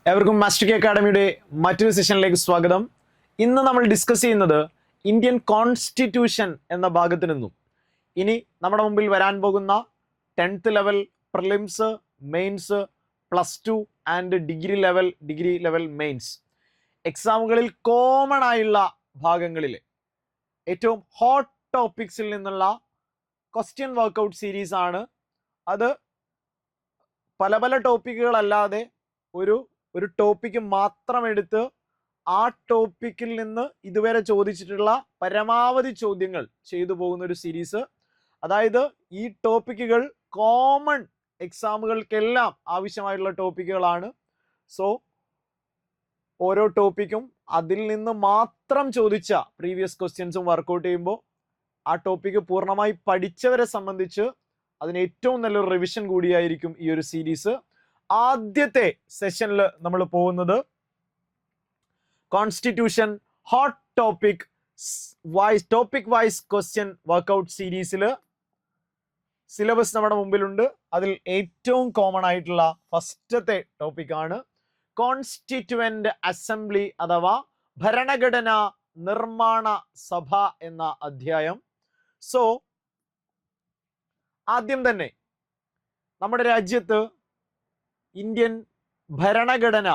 എവർക്കും master K അക്കാഡമിയുടെ മറ്റൊരു സെഷനിലേക്ക് സ്വാഗതം. ഇന്ന് നമ്മൾ ഡിസ്കസ് ചെയ്യുന്നത് ഇന്ത്യൻ കോൺസ്റ്റിറ്റ്യൂഷൻ എന്ന ഭാഗത്ത് നിന്നും ഇനി നമ്മുടെ മുമ്പിൽ വരാൻ പോകുന്ന 10th level prelims, mains, +2 and degree level mains എക്സാമുകളിൽ കോമൺ ആയുള്ള ഭാഗങ്ങളിൽ ഏറ്റവും ഹോട്ട് ടോപ്പിക്സിൽ നിന്നുള്ള ക്വസ്റ്റ്യൻ വർക്കൗട്ട് സീരീസ് ആണ്. അത് പല പല ടോപ്പിക്കുകളല്ലാതെ ഒരു ടോപ്പിക്ക് മാത്രം എടുത്ത് ആ ടോപ്പിക്കിൽ നിന്ന് ഇതുവരെ ചോദിച്ചിട്ടുള്ള പരമാവധി ചോദ്യങ്ങൾ ചെയ്തു പോകുന്ന ഒരു സീരീസ്. അതായത് ഈ ടോപ്പിക്കുകൾ കോമൺ എക്സാമുകൾക്കെല്ലാം ആവശ്യമായിട്ടുള്ള ടോപ്പിക്കുകളാണ്. സോ ഓരോ ടോപ്പിക്കും അതിൽ നിന്ന് മാത്രം ചോദിച്ച പ്രീവിയസ് ക്വസ്റ്റ്യൻസും വർക്കൗട്ട് ചെയ്യുമ്പോൾ ആ ടോപ്പിക്ക് പൂർണ്ണമായി പഠിച്ചവരെ സംബന്ധിച്ച് അതിന് ഏറ്റവും നല്ലൊരു റിവിഷൻ കൂടിയായിരിക്കും ഈ ഒരു സീരീസ്. ആദ്യത്തെ സെഷനിൽ നമ്മൾ പോകുന്നത് constitution hot topic wise question workout സീരീസിൽ സിലബസ് നമ്മുടെ മുമ്പിലുണ്ട്. അതിൽ ഏറ്റവും കോമൺ ആയിട്ടുള്ള ഫസ്റ്റത്തെ ടോപ്പിക്കാണ് കോൺസ്റ്റിറ്റ്യുവന്റ് അസംബ്ലി അഥവാ ഭരണഘടനാ നിർമ്മാണ സഭ എന്ന അധ്യായം. സോ ആദ്യം തന്നെ നമ്മുടെ രാജ്യത്ത് ഇന്ത്യൻ ഭരണഘടന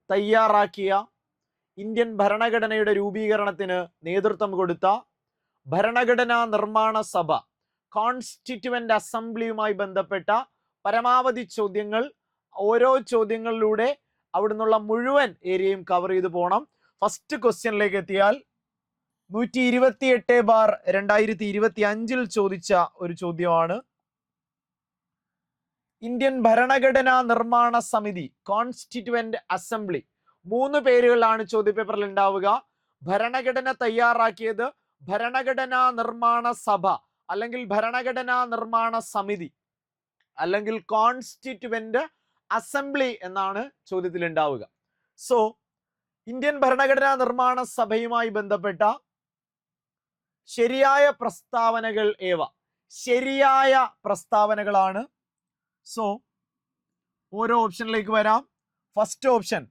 തയ്യാറാക്കിയ, ഇന്ത്യൻ ഭരണഘടനയുടെ രൂപീകരണത്തിന് നേതൃത്വം കൊടുത്ത ഭരണഘടനാ നിർമ്മാണ സഭ കോൺസ്റ്റിറ്റ്യുവന്റ് അസംബ്ലിയുമായി ബന്ധപ്പെട്ട പരമാവധി ചോദ്യങ്ങൾ, ഓരോ ചോദ്യങ്ങളിലൂടെ അവിടുന്നുള്ള മുഴുവൻ ഏരിയയും കവർ ചെയ്തു പോകണം. ഫസ്റ്റ് ക്വസ്റ്റ്യനിലേക്ക് എത്തിയാൽ 128/2025 ചോദിച്ച ഒരു ചോദ്യമാണ്. ഇന്ത്യൻ ഭരണഘടനാ നിർമ്മാണ സമിതി കോൺസ്റ്റിറ്റ്യുവന്റ് അസംബ്ലി 3 പേരുകളാണ് ചോദ്യപേപ്പറിൽ ഉണ്ടാവുക. ഭരണഘടന തയ്യാറാക്കിയത് ഭരണഘടനാ നിർമ്മാണ സഭ അല്ലെങ്കിൽ ഭരണഘടനാ നിർമ്മാണ സമിതി അല്ലെങ്കിൽ കോൺസ്റ്റിറ്റ്യുവന്റ് അസംബ്ലി എന്നാണ് ചോദ്യത്തിൽ ഉണ്ടാവുക. സോ ഇന്ത്യൻ ഭരണഘടനാ നിർമ്മാണ സഭയുമായി ബന്ധപ്പെട്ട ശരിയായ പ്രസ്താവനകൾ ഏവ? ശരിയായ പ്രസ്താവനകളാണ്. സോ ഓരോ ഓപ്ഷനിലേക്ക് വരാം. ഫസ്റ്റ് ഓപ്ഷൻ,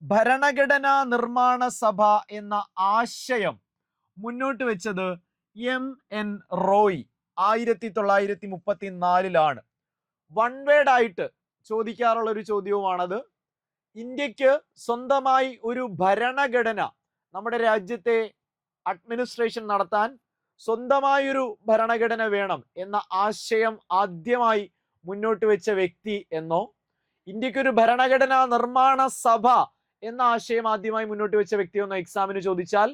ഭരണഘടനാ നിർമ്മാണ സഭ എന്ന ആശയം മുന്നോട്ട് വെച്ചത് MN റോയ് 1934 വൺ വേർഡ് ആയിട്ട് ചോദിക്കാറുള്ള ഒരു ചോദ്യവുമാണത്. ഇന്ത്യക്ക് സ്വന്തമായി ഒരു ഭരണഘടന, നമ്മുടെ രാജ്യത്തെ അഡ്മിനിസ്ട്രേഷൻ നടത്താൻ സ്വന്തമായൊരു ഭരണഘടന വേണം എന്ന ആശയം ആദ്യമായി മുന്നോട്ട് വെച്ച വ്യക്തി എന്നോ, ഇന്ത്യക്കൊരു ഭരണഘടനാ നിർമ്മാണ സഭ എന്ന ആശയം ആദ്യമായി മുന്നോട്ട് വെച്ച വ്യക്തി എന്നോ എക്സാമിന് ചോദിച്ചാൽ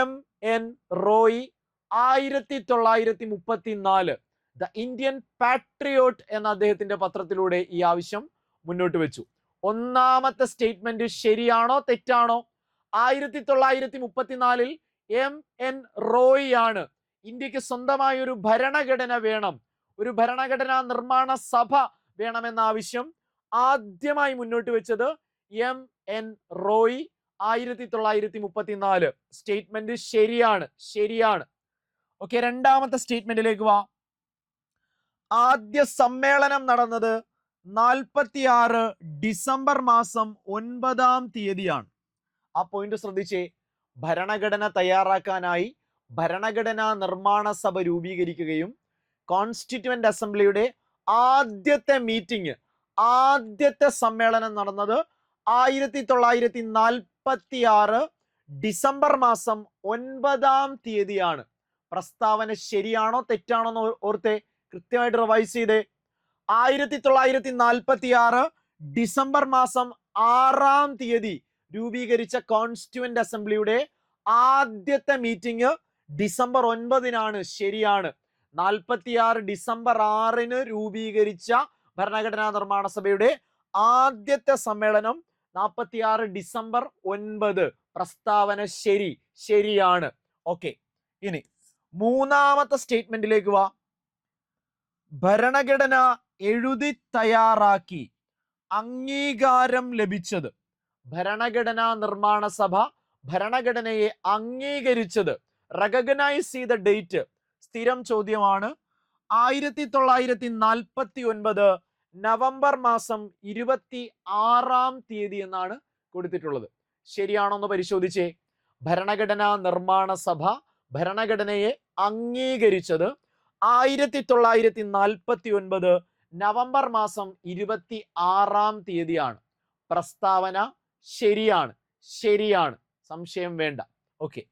MN Roy 1934 the Indian patriot എന്ന അദ്ദേഹത്തിന്റെ പത്രത്തിലൂടെ ഈ ആവശ്യം മുന്നോട്ട് വെച്ചു. ഒന്നാമത്തെ സ്റ്റേറ്റ്മെന്റ് ശരിയാണോ തെറ്റാണോ? 1934 MN റോയ് ആണ് ഇന്ത്യക്ക് സ്വന്തമായ ഒരു ഭരണഘടന വേണം, ഒരു ഭരണഘടനാ നിർമ്മാണ സഭ വേണമെന്ന ആവശ്യം ആദ്യമായി മുന്നോട്ട് വെച്ചത് MN റോയ് 1934. സ്റ്റേറ്റ്മെന്റ് ശരിയാണ്. ഓക്കെ, രണ്ടാമത്തെ സ്റ്റേറ്റ്മെന്റിലേക്ക് വാ. ആദ്യ സമ്മേളനം നടന്നത് 46 ഡിസംബർ മാസം 9 ആ പോയിന്റ് ശ്രദ്ധിച്ചേ. ഭരണഘടന തയ്യാറാക്കാനായി ഭരണഘടനാ നിർമ്മാണ സഭ രൂപീകരിക്കുകയും കോൺസ്റ്റിറ്റ്യുവന്റ് അസംബ്ലിയുടെ ആദ്യത്തെ മീറ്റിംഗ്, ആദ്യത്തെ സമ്മേളനം നടന്നത് 1946 ഡിസംബർ മാസം 9 പ്രസ്താവന ശരിയാണോ തെറ്റാണോ എന്ന് ഓർത്തെ, കൃത്യമായിട്ട് റിവൈസ് ചെയ്തേ. 1946 ഡിസംബർ മാസം 6 രൂപീകരിച്ച കോൺസ്റ്റിറ്റ്യുവന്റ് അസംബ്ലിയുടെ ആദ്യത്തെ മീറ്റിംഗ് ഡിസംബർ 9 ശരിയാണ്. 46 ഡിസംബർ 6 രൂപീകരിച്ച ഭരണഘടനാ നിർമ്മാണ സഭയുടെ ആദ്യത്തെ സമ്മേളനം 46 ഡിസംബർ 9. പ്രസ്താവന ശരിയാണ്. ഓക്കെ, ഇനി മൂന്നാമത്തെ സ്റ്റേറ്റ്മെന്റിലേക്ക് വാ. ഭരണഘടന എഴുതി തയ്യാറാക്കി അംഗീകാരം ലഭിച്ചത്, ഭരണഘടനാ നിർമ്മാണ സഭ ഭരണഘടനയെ അംഗീകരിച്ചത്, റെക്കഗ്നൈസ് ചെയ്ത ഡേറ്റ് സ്ഥിരം ചോദ്യമാണ്. 1949 നവംബർ മാസം 26 എന്നാണ് കൊടുത്തിട്ടുള്ളത്. ശരിയാണോ എന്ന് പരിശോധിച്ചേ. ഭരണഘടനാ നിർമ്മാണ സഭ ഭരണഘടനയെ അംഗീകരിച്ചത് 1949 നവംബർ മാസം 26 പ്രസ്താവന ശരിയാണ്. ശരിയാണ്, സംശയം വേണ്ട. ഓക്കെ,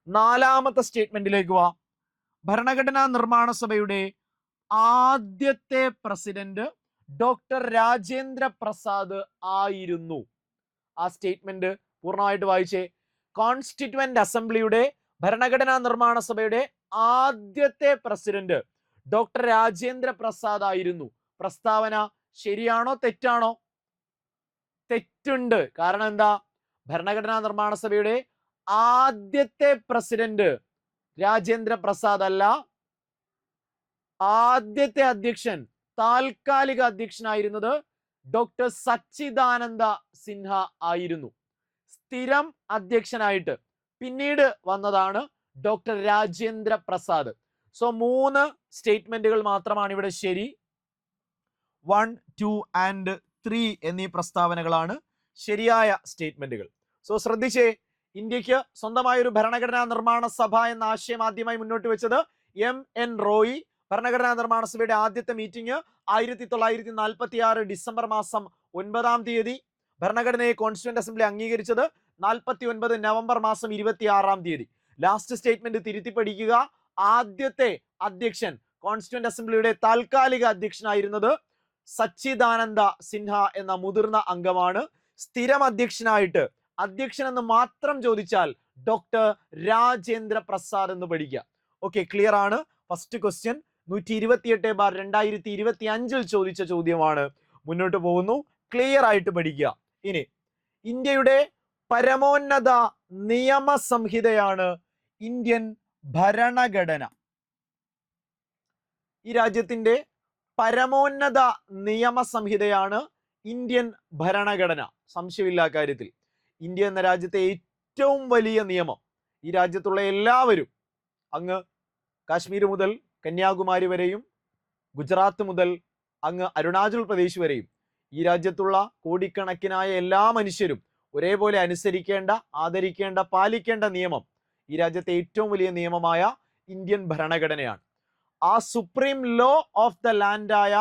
നാലാമത്തെ സ്റ്റേറ്റ്മെന്റിലേക്ക് വാ. ഭരണഘടനാ നിർമ്മാണ സഭയുടെ ആദ്യത്തെ പ്രസിഡന്റ് ഡോക്ടർ രാജേന്ദ്ര പ്രസാദ് ആയിരുന്നു. ആ സ്റ്റേറ്റ്മെന്റ് പൂർണ്ണമായിട്ട് വായിച്ചേ. കോൺസ്റ്റിറ്റ്യുവന്റ് അസംബ്ലിയുടെ ഭരണഘടനാ നിർമ്മാണ സഭയുടെ ആദ്യത്തെ പ്രസിഡന്റ് ഡോക്ടർ രാജേന്ദ്ര പ്രസാദ് ആയിരുന്നു. പ്രസ്താവന ശരിയാണോ തെറ്റാണോ? തെറ്റുണ്ട്. കാരണം എന്താ? ഭരണഘടനാ നിർമ്മാണ സഭയുടെ ആദ്യത്തെ പ്രസിഡന്റ് രാജേന്ദ്ര പ്രസാദ് അല്ല, ആദ്യത്തെ അധ്യക്ഷൻ, താൽക്കാലിക അധ്യക്ഷനായിരുന്നത് ഡോക്ടർ സച്ചിദാനന്ദ സിൻഹ ആയിരുന്നു. സ്ഥിരം അധ്യക്ഷനായിട്ട് പിന്നീട് വന്നതാണ് ഡോക്ടർ രാജേന്ദ്ര പ്രസാദ്. സോ 3 സ്റ്റേറ്റ്മെന്റുകൾ മാത്രമാണ് ഇവിടെ ശരി. 1, 2 ആൻഡ് 3 എന്നീ പ്രസ്താവനകളാണ് ശരിയായ സ്റ്റേറ്റ്മെന്റുകൾ. സോ ശ്രദ്ധിച്ചേ, ഇന്ത്യക്ക് സ്വന്തമായ ഒരു ഭരണഘടനാ നിർമ്മാണ സഭ എന്ന ആശയം ആദ്യമായി മുന്നോട്ട് വെച്ചത് MN റോയി. ഭരണഘടനാ നിർമ്മാണ സഭയുടെ ആദ്യത്തെ മീറ്റിംഗ് 1946 ഡിസംബർ മാസം 9 ഭരണഘടനയെ കോൺസ്റ്റിറ്റ്യൂന്റ് അസംബ്ലി അംഗീകരിച്ചത് 49 നവംബർ മാസം 26 ലാസ്റ്റ് സ്റ്റേറ്റ്മെന്റ് തിരുത്തി പഠിക്കുക. ആദ്യത്തെ അധ്യക്ഷൻ കോൺസ്റ്റിറ്റ്യൂന്റ് അസംബ്ലിയുടെ താൽക്കാലിക അധ്യക്ഷനായിരുന്നത് സച്ചിദാനന്ദ സിൻഹ എന്ന മുതിർന്ന അംഗമാണ്. സ്ഥിരം അധ്യക്ഷനായിട്ട് അധ്യക്ഷൻ എന്ന് മാത്രം ചോദിച്ചാൽ ഡോക്ടർ രാജേന്ദ്ര പ്രസാദ് എന്ന് പഠിക്കുക. ഓക്കെ, ക്ലിയർ ആണ്. ഫസ്റ്റ് ക്വസ്റ്റ്യൻ 128/2025 ചോദിച്ച ചോദ്യമാണ്. മുന്നോട്ട് പോകുന്നു, ക്ലിയർ ആയിട്ട് പഠിക്കുക. ഇനി ഇന്ത്യയുടെ പരമോന്നത നിയമ സംഹിതയാണ് ഇന്ത്യൻ ഭരണഘടന. ഈ രാജ്യത്തിന്റെ പരമോന്നത നിയമ സംഹിതയാണ് ഇന്ത്യൻ ഭരണഘടന. സംശയമില്ല കാര്യത്തിൽ. ഇന്ത്യ എന്ന രാജ്യത്തെ ഏറ്റവും വലിയ നിയമം, ഈ രാജ്യത്തുള്ള എല്ലാവരും, അങ്ങ് കാശ്മീർ മുതൽ കന്യാകുമാരി വരെയും ഗുജറാത്ത് മുതൽ അങ്ങ് അരുണാചൽ പ്രദേശ് വരെയും ഈ രാജ്യത്തുള്ള കോടിക്കണക്കിനായ എല്ലാ മനുഷ്യരും ഒരേപോലെ അനുസരിക്കേണ്ട, ആദരിക്കേണ്ട, പാലിക്കേണ്ട നിയമം ഈ രാജ്യത്തെ ഏറ്റവും വലിയ നിയമമായ ഇന്ത്യൻ ഭരണഘടനയാണ്. ആ സുപ്രീം ലോ ഓഫ് ദ ലാൻഡായ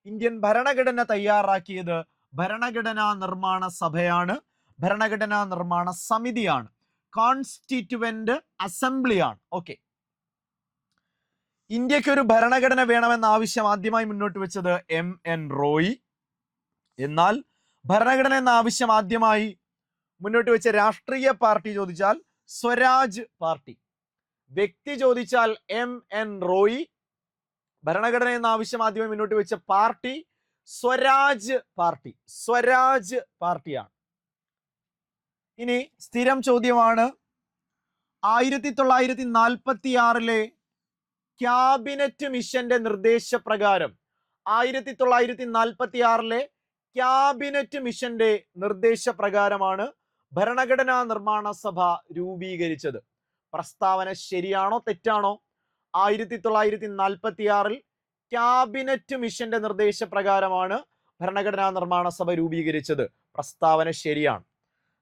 ഇന്ത്യൻ ഭരണഘടന തയ്യാറാക്കിയത് ഭരണഘടനാ നിർമ്മാണ സഭയാണ്, ഭരണഘടനാ നിർമ്മാണ സമിതിയാണ്, കോൺസ്റ്റിറ്റ്യുവന്റ് അസംബ്ലിയാണ്. ഓക്കെ, ഇന്ത്യക്ക് ഒരു ഭരണഘടന വേണമെന്ന ആവശ്യം ആദ്യമായി മുന്നോട്ട് വെച്ചത് MN റോയി. എന്നാൽ ഭരണഘടന എന്ന ആവശ്യം ആദ്യമായി മുന്നോട്ട് വെച്ച രാഷ്ട്രീയ പാർട്ടി ചോദിച്ചാൽ സ്വരാജ് പാർട്ടി. വ്യക്തി ചോദിച്ചാൽ MN റോയി. ഭരണഘടന എന്ന ആവശ്യം ആദ്യമായി മുന്നോട്ട് വെച്ച പാർട്ടി സ്വരാജ് പാർട്ടി. സ്വരാജ് പാർട്ടിയാണ്. ഇനി സ്ഥിരം ചോദ്യമാണ്. 1946 ക്യാബിനറ്റ് മിഷന്റെ നിർദ്ദേശപ്രകാരം 1946 ക്യാബിനറ്റ് മിഷന്റെ നിർദ്ദേശപ്രകാരമാണ് ഭരണഘടനാ നിർമ്മാണ സഭ രൂപീകരിച്ചത്. പ്രസ്താവന ശരിയാണോ തെറ്റാണോ? 1946 ക്യാബിനറ്റ് മിഷന്റെ നിർദ്ദേശപ്രകാരമാണ് ഭരണഘടനാ നിർമ്മാണ സഭ രൂപീകരിച്ചത്. പ്രസ്താവന ശരിയാണ്.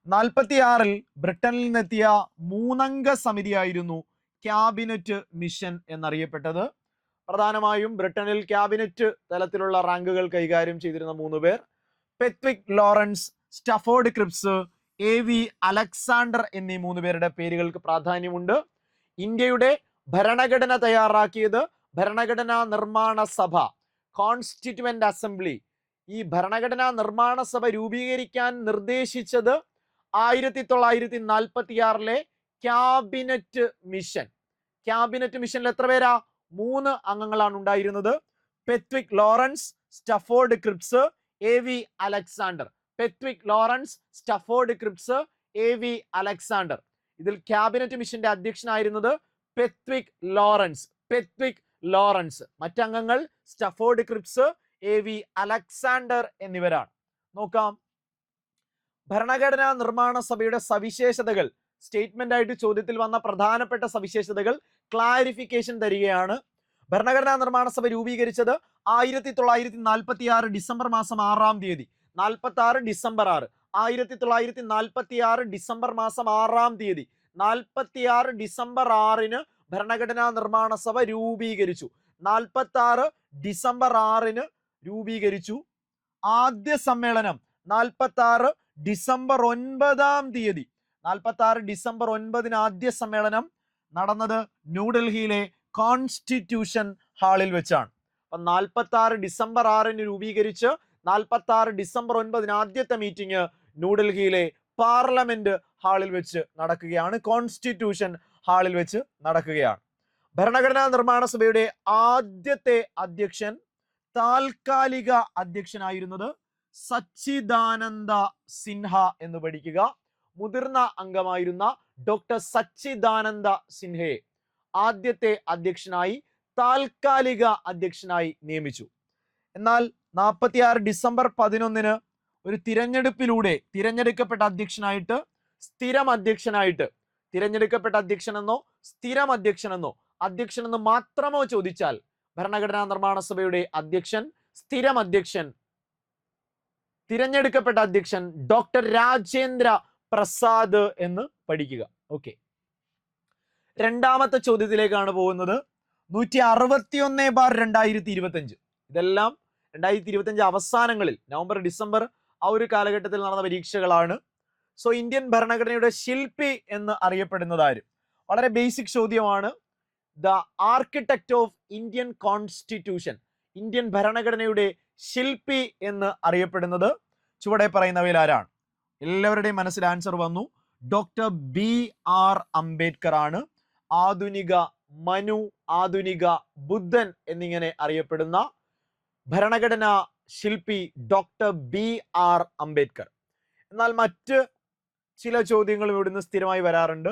46 ബ്രിട്ടനിൽ നിന്നെത്തിയ 3 അംഗ സമിതിയായിരുന്നു ക്യാബിനറ്റ് മിഷൻ എന്നറിയപ്പെട്ടത്. പ്രധാനമായും ബ്രിട്ടനിൽ ക്യാബിനറ്റ് തലത്തിലുള്ള റാങ്കുകൾ കൈകാര്യം ചെയ്തിരുന്ന 3 പേർ Pethick Lawrence, Stafford Cripps, AV Alexander എന്നീ 3 പേരുടെ പേരുകൾക്ക് പ്രാധാന്യമുണ്ട്. ഇന്ത്യയുടെ ഭരണഘടന തയ്യാറാക്കിയത് ഭരണഘടനാ നിർമ്മാണ സഭ, കോൺസ്റ്റിറ്റ്യുവന്റ് അസംബ്ലി. ഈ ഭരണഘടനാ നിർമ്മാണ സഭ രൂപീകരിക്കാൻ നിർദ്ദേശിച്ചത് 1946 ക്യാബിനറ്റ് മിഷൻ. ക്യാബിനറ്റ് മിഷനിൽ എത്ര പേരാ? 3 അംഗങ്ങളാണ് ഉണ്ടായിരുന്നത്. Pethick Lawrence, Stafford Cripps, AV Alexander. Pethick Lawrence, Stafford Cripps, AV Alexander. ഇതിൽ ക്യാബിനറ്റ് മിഷന്റെ അധ്യക്ഷനായിരുന്നത് പെത്വിക് ലോറൻസ്. Pethick Lawrence. മറ്റംഗങ്ങൾ സ്റ്റഫോർഡ് ക്രിപ്സ്, AV അലക്സാണ്ടർ എന്നിവരാണ്. നോക്കാം, ഭരണഘടനാ നിർമ്മാണ സഭയുടെ സവിശേഷതകൾ സ്റ്റേറ്റ്മെന്റ് ആയിട്ട് ചോദ്യത്തിൽ വന്ന പ്രധാനപ്പെട്ട സവിശേഷതകൾ ക്ലാരിഫിക്കേഷൻ തരികയാണ്. ഭരണഘടനാ നിർമ്മാണ സഭ രൂപീകരിച്ചത് 1946 ഡിസംബർ മാസം 6-ാം തീയതി. 46 ഡിസംബർ 6, 1946 ഡിസംബർ മാസം 6-ാം തീയതി. 46 ഡിസംബർ 6-ന് ഭരണഘടനാ നിർമ്മാണ സഭ രൂപീകരിച്ചു. 46 ഡിസംബർ 6-ന് രൂപീകരിച്ചു. ആദ്യ സമ്മേളനം 46 ഡിസംബർ 9-ാം തീയതി. 46 ഡിസംബർ 9-ന് ആദ്യ സമ്മേളനം നടന്നത് ന്യൂഡൽഹിയിലെ കോൺസ്റ്റിറ്റ്യൂഷൻ ഹാളിൽ വെച്ചാണ്. അപ്പൊ 46 ഡിസംബർ 6-ന് രൂപീകരിച്ച് 46 ഡിസംബർ 9-ന് ആദ്യത്തെ മീറ്റിംഗ് ന്യൂഡൽഹിയിലെ പാർലമെന്റ് ഹാളിൽ വെച്ച് നടക്കുകയാണ്. കോൺസ്റ്റിറ്റ്യൂഷൻ ഹാളിൽ വെച്ച് നടക്കുകയാണ്. ഭരണഘടനാ നിർമ്മാണ സഭയുടെ ആദ്യത്തെ അധ്യക്ഷൻ, താൽക്കാലിക അധ്യക്ഷനായിരുന്നത് സച്ചിദാനന്ദ സിൻഹ എന്ന് പഠിക്കുക. മുതിർന്ന അംഗമായിരുന്ന ഡോക്ടർ സച്ചിദാനന്ദ സിൻഹയെ ആദ്യത്തെ അധ്യക്ഷനായി, താൽക്കാലിക അധ്യക്ഷനായി നിയമിച്ചു. എന്നാൽ 46 ഡിസംബർ 11-ന് ഒരു തിരഞ്ഞെടുപ്പിലൂടെ തിരഞ്ഞെടുക്കപ്പെട്ട അധ്യക്ഷനായിട്ട്, സ്ഥിരം അധ്യക്ഷനായിട്ട്, തിരഞ്ഞെടുക്കപ്പെട്ട അധ്യക്ഷനെന്നോ സ്ഥിരം അധ്യക്ഷനെന്നോ അധ്യക്ഷനെന്ന് മാത്രമോ ചോദിച്ചാൽ ഭരണഘടനാ നിർമ്മാണ സഭയുടെ അധ്യക്ഷൻ, സ്ഥിരം അധ്യക്ഷൻ, തിരഞ്ഞെടുക്കപ്പെട്ട അധ്യക്ഷൻ ഡോക്ടർ രാജേന്ദ്ര പ്രസാദ് എന്ന് പഠിക്കുക. ഓക്കെ, രണ്ടാമത്തെ ചോദ്യത്തിലേക്കാണ് പോകുന്നത്. 161/2025. ഇതെല്ലാം 2025 അവസാനങ്ങളിൽ നവംബർ ഡിസംബർ ആ ഒരു കാലഘട്ടത്തിൽ നടന്ന പരീക്ഷകളാണ്. സോ ഇന്ത്യൻ ഭരണഘടനയുടെ ശില്പി എന്ന് അറിയപ്പെടുന്നത് ആര്? വളരെ ബേസിക് ചോദ്യമാണ്. The architect of Indian constitution, Indian ഭരണഘടനയുടെ ശില്പി എന്ന് അറിയപ്പെടുന്നത് ചുവടെ പറയുന്നവയിൽ ആരാണ്? എല്ലാവരുടെയും മനസ്സിൽ ആൻസർ വന്നു. ഡോക്ടർ BR അംബേദ്കർ ആണ്. ആധുനിക മനു, ആധുനിക ബുദ്ധൻ എന്നിങ്ങനെ അറിയപ്പെടുന്ന ഭരണഘടനാ ശില്പി ഡോക്ടർ BR അംബേദ്കർ. എന്നാൽ മറ്റ് ചില ചോദ്യങ്ങൾ ഇവിടുന്ന് സ്ഥിരമായി വരാറുണ്ട്.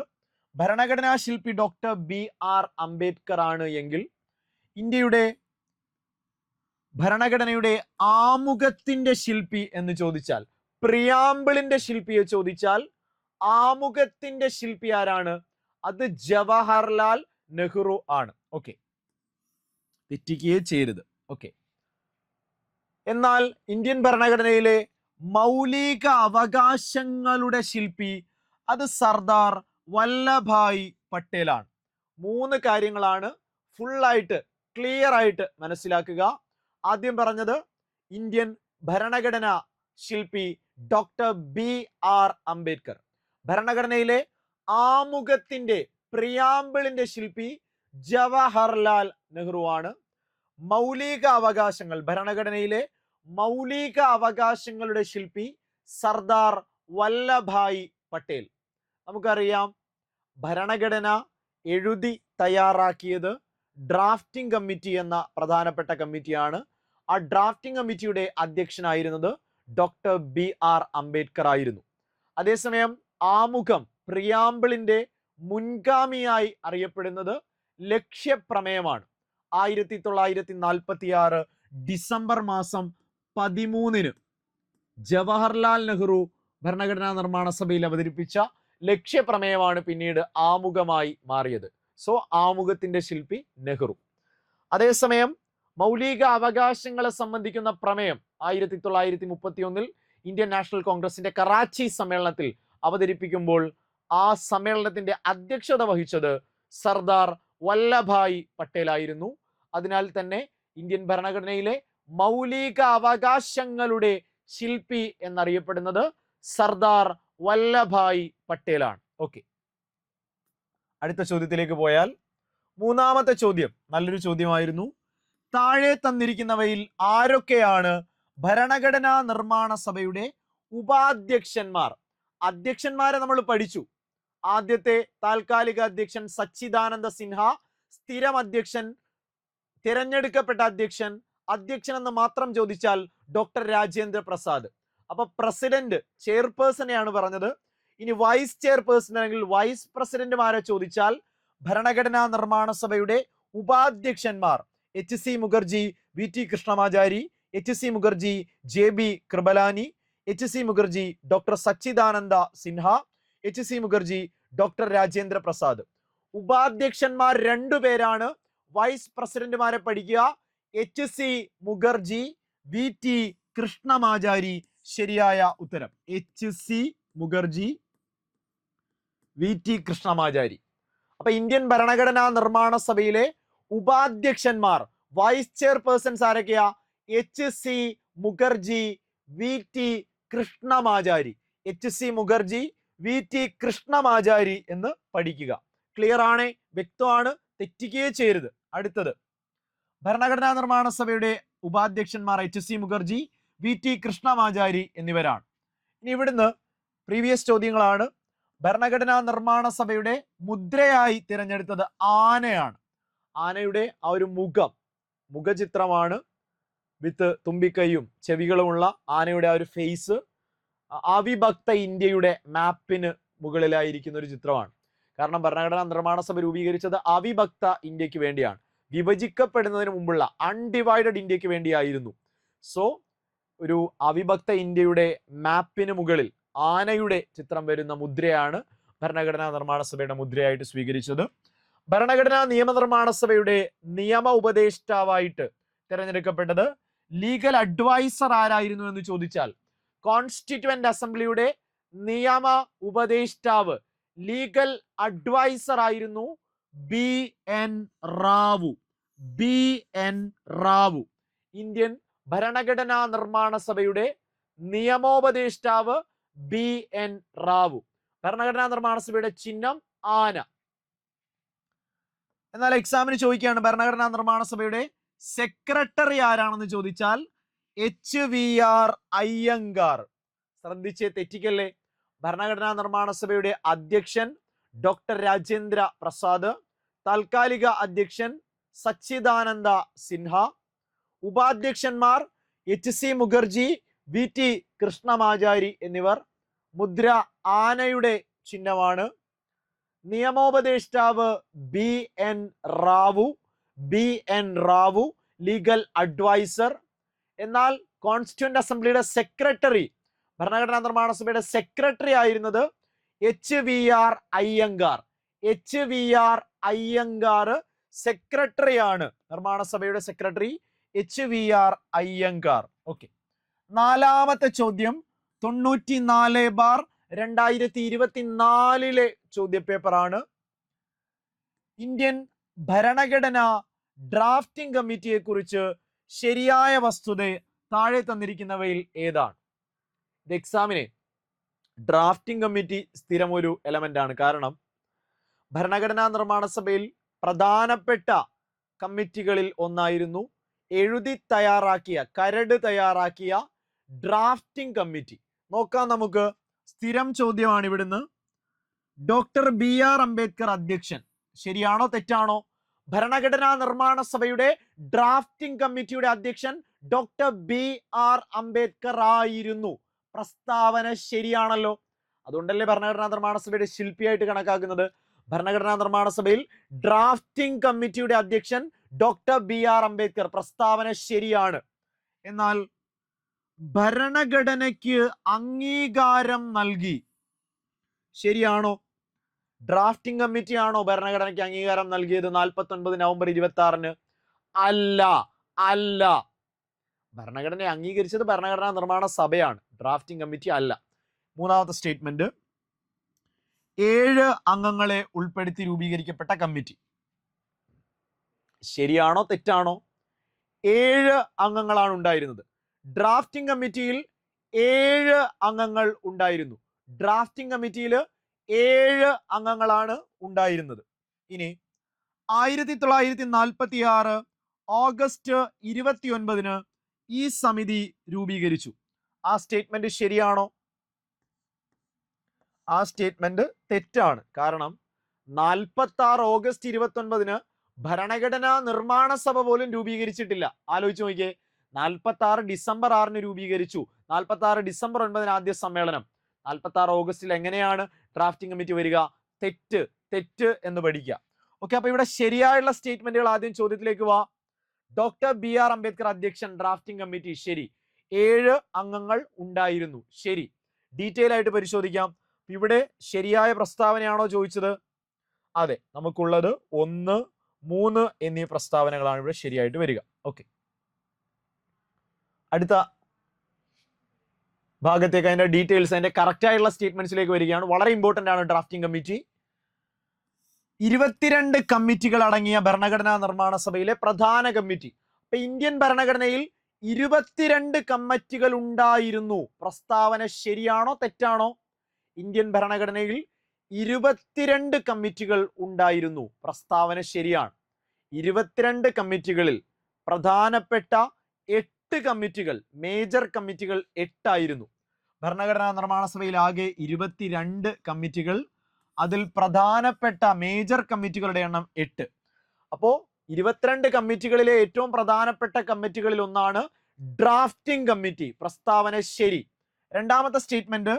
ഭരണഘടനാ ശില്പി ഡോക്ടർ BR അംബേദ്കർ ആണ് എങ്കിൽ ഇന്ത്യയുടെ ഭരണഘടനയുടെ ആമുഖത്തിന്റെ ശില്പി എന്ന് ചോദിച്ചാൽ, പ്രിയാമ്പിളിന്റെ ശില്പിയെ ചോദിച്ചാൽ ആമുഖത്തിന്റെ ശില്പി ആരാണ്? അത് ജവഹർലാൽ നെഹ്റു ആണ്. ഓക്കെ, തെറ്റിക്കുകയേ ചെയ്യരുത്. ഓക്കെ, എന്നാൽ ഇന്ത്യൻ ഭരണഘടനയിലെ മൗലിക അവകാശങ്ങളുടെ ശില്പി അത് സർദാർ വല്ലഭായ് പട്ടേലാണ്. 3 കാര്യങ്ങളാണ് ഫുള്ളായിട്ട് ക്ലിയർ ആയിട്ട് മനസ്സിലാക്കുക. ആദ്യം പറഞ്ഞത് ഇന്ത്യൻ ഭരണഘടന ശില്പി ഡോക്ടർ BR അംബേദ്കർ. ഭരണഘടനയിലെ ആമുഖത്തിന്റെ, പ്രിയാമ്പിളിന്റെ ശില്പി ജവഹർലാൽ നെഹ്റു ആണ്. മൗലിക അവകാശങ്ങൾ, ഭരണഘടനയിലെ മൗലിക അവകാശങ്ങളുടെ ശില്പി സർദാർ വല്ലഭായ് പട്ടേൽ. നമുക്കറിയാം, ഭരണഘടന എഴുതി തയ്യാറാക്കിയത് ഡ്രാഫ്റ്റിംഗ് കമ്മിറ്റി എന്ന പ്രധാനപ്പെട്ട കമ്മിറ്റിയാണ്. ആ ഡ്രാഫ്റ്റിംഗ് കമ്മിറ്റിയുടെ അധ്യക്ഷനായിരുന്നത് ഡോക്ടർ BR അംബേദ്കർ ആയിരുന്നു. അതേസമയം ആമുഖം, പ്രിയാമ്പിളിന്റെ മുൻഗാമിയായി അറിയപ്പെടുന്നത് ലക്ഷ്യപ്രമേയമാണ്. 1946 ഡിസംബർ മാസം 13-ന് ജവഹർലാൽ നെഹ്റു ഭരണഘടനാ നിർമ്മാണ സഭയിൽ അവതരിപ്പിച്ച ലക്ഷ്യപ്രമേയമാണ് പിന്നീട് ആമുഖമായി മാറിയത്. സോ ആമുഖത്തിന്റെ ശില്പി നെഹ്റു. അതേസമയം മൗലിക അവകാശങ്ങളെ സംബന്ധിക്കുന്ന പ്രമേയം 1931 ഇന്ത്യൻ നാഷണൽ കോൺഗ്രസിന്റെ കറാച്ചി സമ്മേളനത്തിൽ അവതരിപ്പിക്കുമ്പോൾ ആ സമ്മേളനത്തിന്റെ അധ്യക്ഷത വഹിച്ചത് സർദാർ വല്ലഭായ് പട്ടേൽ ആയിരുന്നു. അതിനാൽ തന്നെ ഇന്ത്യൻ ഭരണഘടനയിലെ മൗലിക അവകാശങ്ങളുടെ ശില്പി എന്നറിയപ്പെടുന്നത് സർദാർ വല്ലഭായ് പട്ടേലാണ്. ഓക്കെ, അടുത്ത ചോദ്യത്തിലേക്ക് പോയാൽ, മൂന്നാമത്തെ ചോദ്യം നല്ലൊരു ചോദ്യമായിരുന്നു. താഴെ തന്നിരിക്കുന്നവയിൽ ആരൊക്കെയാണ് ഭരണഘടനാ നിർമ്മാണ സഭയുടെ ഉപാധ്യക്ഷന്മാർ? അധ്യക്ഷന്മാരെ നമ്മൾ പഠിച്ചു. ആദ്യത്തെ താൽക്കാലിക അധ്യക്ഷൻ സച്ചിദാനന്ദ സിൻഹ, സ്ഥിരം അധ്യക്ഷൻ, തിരഞ്ഞെടുക്കപ്പെട്ട അധ്യക്ഷൻ, അധ്യക്ഷൻ എന്ന് മാത്രം ചോദിച്ചാൽ ഡോക്ടർ രാജേന്ദ്ര പ്രസാദ്. അപ്പൊ പ്രസിഡന്റ്, ചെയർപേഴ്സണെയാണ് പറഞ്ഞത്. ഇനി വൈസ് ചെയർപേഴ്സൺ അല്ലെങ്കിൽ വൈസ് പ്രസിഡന്റുമാരെ ചോദിച്ചാൽ ഭരണഘടനാ നിർമ്മാണ സഭയുടെ ഉപാധ്യക്ഷന്മാർ HC Mukherjee, VT Krishnamachari, HC Mukherjee, JB Kripalani, HC Mukherjee, doctor Sachchidananda Sinha, HC Mukherjee, doctor Rajendra Prasad. ഉപാധ്യക്ഷന്മാർ 2 പേരാണ്. വൈസ് പ്രസിഡന്റുമാരെ പഠിക്കുക. HC Mukherjee, VT Krishnamachari. ശരിയായ ഉത്തരം HC മുഖർജി, VT കൃഷ്ണമാചാരി. അപ്പൊ ഇന്ത്യൻ ഭരണഘടനാ നിർമ്മാണ സഭയിലെ ഉപാധ്യക്ഷന്മാർ, വൈസ് ചെയർപേഴ്സൺസ് ആരൊക്കെയാ? HC Mukherjee, VT Krishnamachari. HC Mukherjee, VT Krishnamachari എന്ന് പഠിക്കുക. ക്ലിയർ ആണ്? വ്യക്തമാണ്? തെറ്റിക്കുകയേ ചെയ്യരുത്. അടുത്തത് ഭരണഘടനാ നിർമ്മാണ സഭയുടെ ഉപാധ്യക്ഷന്മാർ HC മുഖർജി, VT കൃഷ്ണമാചാരി എന്നിവരാണ്. ഇനി ഇവിടുന്ന് പ്രീവിയസ് ചോദ്യങ്ങളാണ്. ഭരണഘടനാ നിർമ്മാണ സഭയുടെ മുദ്രയായി തിരഞ്ഞെടുത്തത് ആനയാണ്. ആനയുടെ ആ ഒരു മുഖചിത്രമാണ്, വിത്ത് തുമ്പിക്കൈയും ചെവികളുമുള്ള ആനയുടെ ആ ഒരു ഫേസ് അവിഭക്ത ഇന്ത്യയുടെ മാപ്പിന് മുകളിലായിരിക്കുന്ന ഒരു ചിത്രമാണ്. കാരണം ഭരണഘടനാ നിർമ്മാണ സഭ രൂപീകരിച്ചത് അവിഭക്ത ഇന്ത്യക്ക് വേണ്ടിയാണ്, വിഭജിക്കപ്പെടുന്നതിന് മുമ്പുള്ള അൺഡിവൈഡഡ് ഇന്ത്യക്ക് വേണ്ടിയായിരുന്നു. സോ ഒരു അവിഭക്ത ഇന്ത്യയുടെ മാപ്പിന് മുകളിൽ ആനയുടെ ചിത്രം വരുന്ന മുദ്രയാണ് ഭരണഘടനാ നിർമ്മാണ സഭയുടെ മുദ്രയായിട്ട് സ്വീകരിച്ചത്. ഭരണഘടനാ നിയമനിർമ്മാണ സഭയുടെ നിയമ ഉപദേഷ്ടാവായിട്ട് തിരഞ്ഞെടുക്കപ്പെട്ടത് ലീഗൽ അഡ്വൈസർ ആരായിരുന്നു എന്ന് ചോദിച്ചാൽ, കോൺസ്റ്റിറ്റ്യൂവന്റ് അസംബ്ലിയുടെ നിയമ ഉപദേഷ്ടാവ്, ലീഗൽ അഡ്വൈസർ ആയിരുന്നു BN Rao. BN Rao Indian ഭരണഘടനാ നിർമ്മാണ സഭയുടെ നിയമോപദേഷ്ടാവ് BN റാവു. ഭരണഘടനാ നിർമ്മാണ സഭയുടെ ചിഹ്നം ആന. എന്നാൽ എക്സാമിന് ചോദിക്കുകയാണ് ഭരണഘടനാ നിർമ്മാണ സഭയുടെ സെക്രട്ടറി ആരാണെന്ന് ചോദിച്ചാൽ HVR അയ്യങ്കാർ. ശ്രദ്ധിച്ച് തെറ്റിക്കല്ലേ. ഭരണഘടനാ നിർമ്മാണ സഭയുടെ അധ്യക്ഷൻ ഡോക്ടർ രാജേന്ദ്ര പ്രസാദ്, താൽക്കാലിക അധ്യക്ഷൻ സച്ചിദാനന്ദ സിൻഹ, ഉപാധ്യക്ഷന്മാർ HC മുഖർജി, VT കൃഷ്ണമാചാരി എന്നിവർ. മുദ്ര ആനയുടെ ചിഹ്നമാണ്. നിയമോപദേഷ്ടാവ് BN Rao. BN Rao legal adviser. എന്നാൽ കോൺസ്റ്റിറ്റ്യൂവന്റ് അസംബ്ലിയുടെ സെക്രട്ടറി, ഭരണഘടനാ നിർമ്മാണ സഭയുടെ സെക്രട്ടറി ആയിരുന്നത് HVR അയ്യങ്കാർ. HVR അയ്യങ്കാർ സെക്രട്ടറിയാണ്. നിർമ്മാണ സഭയുടെ സെക്രട്ടറി HVR അയ്യങ്കാർ. ഓക്കെ, നാലാമത്തെ ചോദ്യം 94/2024 ചോദ്യപേപ്പറാണ്. ഇന്ത്യൻ ഭരണഘടനാ ഡ്രാഫ്റ്റിംഗ് കമ്മിറ്റിയെ കുറിച്ച് ശരിയായ വസ്തുത താഴെ തന്നിരിക്കുന്നവയിൽ ഏതാണ്? ഇത് എക്സാമിന് ഡ്രാഫ്റ്റിംഗ് കമ്മിറ്റി സ്ഥിരം ഒരു എലമെന്റ് ആണ്. കാരണം ഭരണഘടനാ നിർമ്മാണ സഭയിൽ പ്രധാനപ്പെട്ട കമ്മിറ്റികളിൽ ഒന്നായിരുന്നു എഴുതി തയ്യാറാക്കിയ, കരട് തയ്യാറാക്കിയ ഡ്രാഫ്റ്റിംഗ് കമ്മിറ്റി. നോക്കാം നമുക്ക്. സ്ഥിരം ചോദ്യമാണ് ഇവിടുന്ന്. ഡോക്ടർ BR അംബേദ്കർ അധ്യക്ഷൻ. ശരിയാണോ തെറ്റാണോ? ഭരണഘടനാ നിർമ്മാണ സഭയുടെ ഡ്രാഫ്റ്റിംഗ് കമ്മിറ്റിയുടെ അധ്യക്ഷൻ ഡോക്ടർ BR അംബേദ്കർ ആയിരുന്നു. പ്രസ്താവന ശരിയാണല്ലോ. അതുകൊണ്ടല്ലേ ഭരണഘടനാ നിർമ്മാണ സഭയുടെ ശില്പിയായിട്ട് കണക്കാക്കുന്നത്. ഭരണഘടനാ നിർമ്മാണ സഭയിൽ ഡ്രാഫ്റ്റിംഗ് കമ്മിറ്റിയുടെ അധ്യക്ഷൻ ഡോക്ടർ BR അംബേദ്കർ. പ്രസ്താവന ശരിയാണ്. എന്നാൽ ഭരണഘടനയ്ക്ക് അംഗീകാരം നൽകി. ശരിയാണോ? ഡ്രാഫ്റ്റിംഗ് കമ്മിറ്റി ആണോ ഭരണഘടനയ്ക്ക് അംഗീകാരം നൽകിയത് 49 നവംബർ 26-ന്? അല്ല, അല്ല. ഭരണഘടനയെ അംഗീകരിച്ചത് ഭരണഘടനാ നിർമ്മാണ സഭയാണ്, ഡ്രാഫ്റ്റിംഗ് കമ്മിറ്റി അല്ല. മൂന്നാമത്തെ സ്റ്റേറ്റ്മെന്റ്, 7 അംഗങ്ങളെ ഉൾപ്പെടുത്തി രൂപീകരിക്കപ്പെട്ട കമ്മിറ്റി. ശരിയാണോ തെറ്റാണോ? 7 അംഗങ്ങളാണ് ഉണ്ടായിരുന്നത്. ഡ്രാഫ്റ്റിംഗ് കമ്മിറ്റിയിൽ 7 അംഗങ്ങൾ ഉണ്ടായിരുന്നു. ഡ്രാഫ്റ്റിംഗ് കമ്മിറ്റിയിൽ 7 അംഗങ്ങളാണ് ഉണ്ടായിരുന്നത്. ഇനി 1946 ഓഗസ്റ്റ് 29-ന് ഈ സമിതി രൂപീകരിച്ചു. ആ സ്റ്റേറ്റ്മെന്റ് ശരിയാണോ? ആ സ്റ്റേറ്റ്മെന്റ് തെറ്റാണ്. കാരണം 46 ഓഗസ്റ്റ് 29-ന് ഭരണഘടനാ നിർമ്മാണ സഭ പോലും രൂപീകരിച്ചിട്ടില്ല. ആലോചിച്ച് നോക്കിയേ. 46 ഡിസംബർ 6-ന് രൂപീകരിച്ചു. 46 ഡിസംബർ 9-ന് ആദ്യ സമ്മേളനം. 46 ഓഗസ്റ്റിൽ എങ്ങനെയാണ് ഡ്രാഫ്റ്റിംഗ് കമ്മിറ്റി വരിക? തെറ്റ് എന്ന് പഠിക്കുക. ഓക്കെ, അപ്പൊ ഇവിടെ ശരിയായുള്ള സ്റ്റേറ്റ്മെന്റുകൾ ആദ്യം ചോദ്യത്തിലേക്ക് വാ. ഡോക്ടർ BR അംബേദ്കർ അധ്യക്ഷൻ, ഡ്രാഫ്റ്റിംഗ് കമ്മിറ്റി. ശരി. 7 അംഗങ്ങൾ ഉണ്ടായിരുന്നു. ശരി. ഡീറ്റെയിൽ ആയിട്ട് പരിശോധിക്കാം. ഇവിടെ ശരിയായ പ്രസ്താവനയാണോ ചോദിച്ചത്? അതെ, നമുക്കുള്ളത് 1, 3 എന്നീ പ്രസ്താവനകളാണ് ഇവിടെ ശരിയായിട്ട് വരിക. ഓക്കെ, അടുത്ത ഭാഗത്തേക്ക് അതിന്റെ ഡീറ്റെയിൽസ്, അതിന്റെ കറക്റ്റ് ആയിട്ടുള്ള സ്റ്റേറ്റ്മെന്റ്സിലേക്ക് വരികയാണ്. വളരെ ഇമ്പോർട്ടന്റ് ആണ് ഡ്രാഫ്റ്റിംഗ് കമ്മിറ്റി. 22 കമ്മിറ്റികൾ അടങ്ങിയ ഭരണഘടനാ നിർമ്മാണ സഭയിലെ പ്രധാന കമ്മിറ്റി. അപ്പൊ ഇന്ത്യൻ ഭരണഘടനയിൽ 22 കമ്മിറ്റികൾ ഉണ്ടായിരുന്നു. പ്രസ്താവന ശരിയാണോ തെറ്റാണോ? ഇന്ത്യൻ ഭരണഘടനയിൽ 22 കമ്മിറ്റികൾ ഉണ്ടായിരുന്നു. പ്രസ്താവന ശരിയാണ്. 22 കമ്മിറ്റികളിൽ പ്രധാനപ്പെട്ട 8 കമ്മിറ്റികൾ, മേജർ കമ്മിറ്റികൾ 8 ആയിരുന്നു. ഭരണഘടനാ നിർമ്മാണ സഭയിൽ ആകെ 22 കമ്മിറ്റികൾ, അതിൽ പ്രധാനപ്പെട്ട മേജർ കമ്മിറ്റികളുടെ എണ്ണം 8. അപ്പോ 22 കമ്മിറ്റികളിലെ ഏറ്റവും പ്രധാനപ്പെട്ട കമ്മിറ്റികളിൽ ഒന്നാണ് ഡ്രാഫ്റ്റിംഗ് കമ്മിറ്റി. പ്രസ്താവന ശരി. രണ്ടാമത്തെ സ്റ്റേറ്റ്മെന്റ്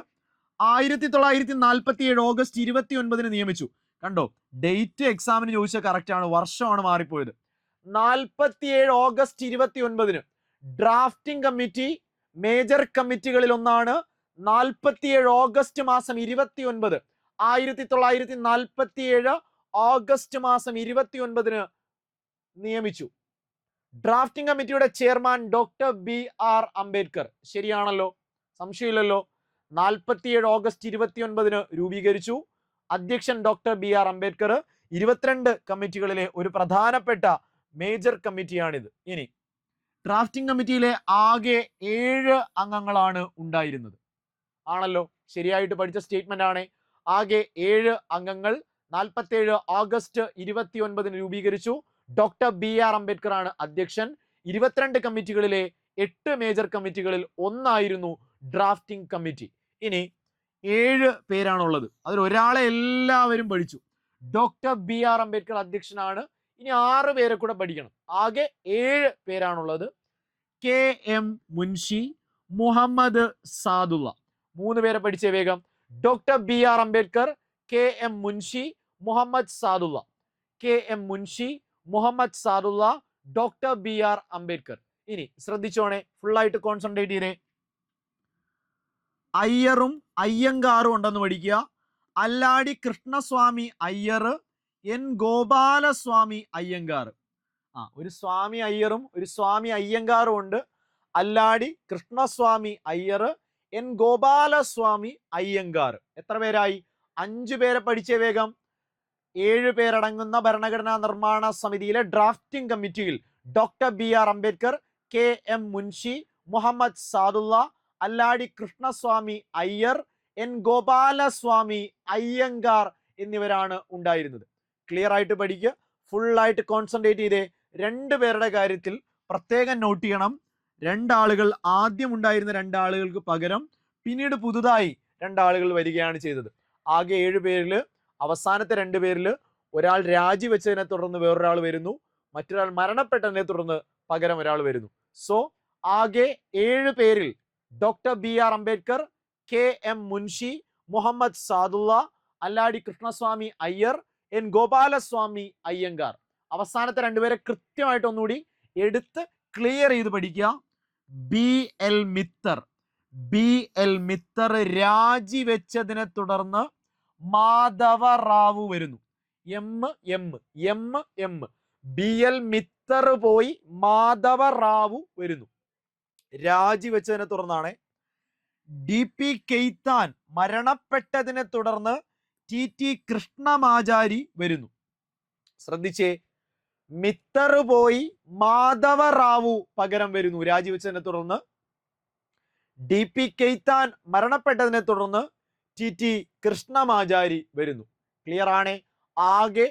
1947 ഓഗസ്റ്റ് 29 നിയമിച്ചു. കണ്ടോ, ഡേറ്റ് എക്സാമിന് ചോദിച്ച കറക്റ്റ് ആണ്, വർഷമാണ് മാറിപ്പോയത്. 47 ഓഗസ്റ്റ് 29 ഡ്രാഫ്റ്റിംഗ് കമ്മിറ്റി മേജർ കമ്മിറ്റികളിൽ ഒന്നാണ്. 47 ഓഗസ്റ്റ് മാസം 29, 1947 ഓഗസ്റ്റ് മാസം 29 നിയമിച്ചു. ഡ്രാഫ്റ്റിംഗ് കമ്മിറ്റിയുടെ ചെയർമാൻ ഡോക്ടർ BR അംബേദ്കർ. ശരിയാണല്ലോ, സംശയമില്ലല്ലോ. 47 ഓഗസ്റ്റ് 29 രൂപീകരിച്ചു. അധ്യക്ഷൻ ഡോക്ടർ BR അംബേദ്കർ. 22 കമ്മിറ്റികളിലെ ഒരു പ്രധാനപ്പെട്ട മേജർ കമ്മിറ്റിയാണിത്. ഇനി ഡ്രാഫ്റ്റിംഗ് കമ്മിറ്റിയിലെ ആകെ 7 അംഗങ്ങളാണ് ഉണ്ടായിരുന്നത്. ആണല്ലോ, ശരിയായിട്ട് പഠിച്ച സ്റ്റേറ്റ്മെന്റ് ആണ്. ആകെ 7 അംഗങ്ങൾ 47 ഓഗസ്റ്റ് 29 രൂപീകരിച്ചു. ഡോക്ടർ BR അംബേദ്കർ ആണ് അധ്യക്ഷൻ. 22 കമ്മിറ്റികളിലെ 8 മേജർ കമ്മിറ്റികളിൽ ഒന്നായിരുന്നു ഡ്രാഫ്റ്റിംഗ് കമ്മിറ്റി. ഇനി 7 പേരാണുള്ളത്. അതിൽ ഒരാളെ എല്ലാവരും പഠിച്ചു. ഡോക്ടർ BR അംബേദ്കർ അധ്യക്ഷനാണ്. ഇനി 6 പേരെ കൂടെ പഠിക്കണം. ആകെ 7 പേരാണുള്ളത്. KM മുൻഷി, മുഹമ്മദ് സാദുള്ള. 3 പേരെ പഠിച്ചേ വേഗം. Doctor BR Ambedkar, KM Munshi, Muhammad Saadulla. KM Munshi, Muhammad Saadulla, doctor BR Ambedkar. ഇനി ശ്രദ്ധിച്ചോണേ, ഫുള്ളായിട്ട് കോൺസെൻട്രേറ്റ് ചെയ്തേ. അയ്യറും അയ്യങ്കാറും ഉണ്ടെന്ന് പഠിക്കുക. അല്ലാടി കൃഷ്ണസ്വാമി അയ്യർ, N ഗോപാലസ്വാമി അയ്യങ്കാർ. ഒരു സ്വാമി അയ്യറും ഒരു സ്വാമി അയ്യങ്കാറും ഉണ്ട്. അല്ലാടി കൃഷ്ണസ്വാമി അയ്യർ, N ഗോപാലസ്വാമി അയ്യങ്കാർ. എത്ര പേരായി? 5 പേരെ പഠിച്ചേ വേഗം. 7 പേരടങ്ങുന്ന ഭരണഘടനാ നിർമ്മാണ സമിതിയിലെ ഡ്രാഫ്റ്റിംഗ് കമ്മിറ്റിയിൽ doctor BR Ambedkar, KM Munshi, Muhammad Saadulla, Alladi Krishnaswami Ayyar, N Gopalaswami Ayyangar എന്നിവരാണ് ഉണ്ടായിരുന്നത്. ക്ലിയർ ആയിട്ട് പഠിക്കുക, ഫുള്ളായിട്ട് കോൺസെൻട്രേറ്റ് ചെയ്തേ. 2 പേരുടെ കാര്യത്തിൽ പ്രത്യേകം നോട്ട് ചെയ്യണം. 2 ആളുകൾ, ആദ്യം ഉണ്ടായിരുന്ന 2 ആളുകൾക്ക് പകരം പിന്നീട് പുതുതായി 2 ആളുകൾ വരികയാണ് ചെയ്തത്. ആകെ 7 പേരിൽ അവസാനത്തെ 2 പേരിൽ ഒരാൾ രാജിവെച്ചതിനെ തുടർന്ന് വേറൊരാൾ വരുന്നു, മറ്റൊരാൾ മരണപ്പെട്ടതിനെ തുടർന്ന് പകരം ഒരാൾ വരുന്നു. സോ ആകെ 7 പേരിൽ doctor BR Ambedkar, KM Munshi, Muhammad Saadulla, Alladi Krishnaswami Ayyar, N Gopalaswami Ayyangar. അവസാനത്തെ 2 പേരെ കൃത്യമായിട്ട് ഒന്നുകൂടി എടുത്ത് ക്ലിയർ ചെയ്ത് പഠിക്കുക. BL മിത്തർ രാജിവെച്ചതിനെ തുടർന്ന് മാധവ റാവു വരുന്നു. എം BL മിത്തർ പോയി മാധവ റാവു വരുന്നു. രാജിവെച്ചതിനെ തുടർന്നാണ്. DP കെയ്ത്താൻ മരണപ്പെട്ടതിനെ തുടർന്ന് TT കൃഷ്ണമാചാരി വരുന്നു. ശ്രദ്ധിച്ചേ, മിത്തർ പോയി മാധവ റാവു പകരം വരുന്നു രാജിവെച്ചതിനെ തുടർന്ന്. DP കെയ്ത്താൻ മരണപ്പെട്ടതിനെ തുടർന്ന് TT കൃഷ്ണമാചാരി വരുന്നു. ക്ലിയർ ആണേ? ആകെ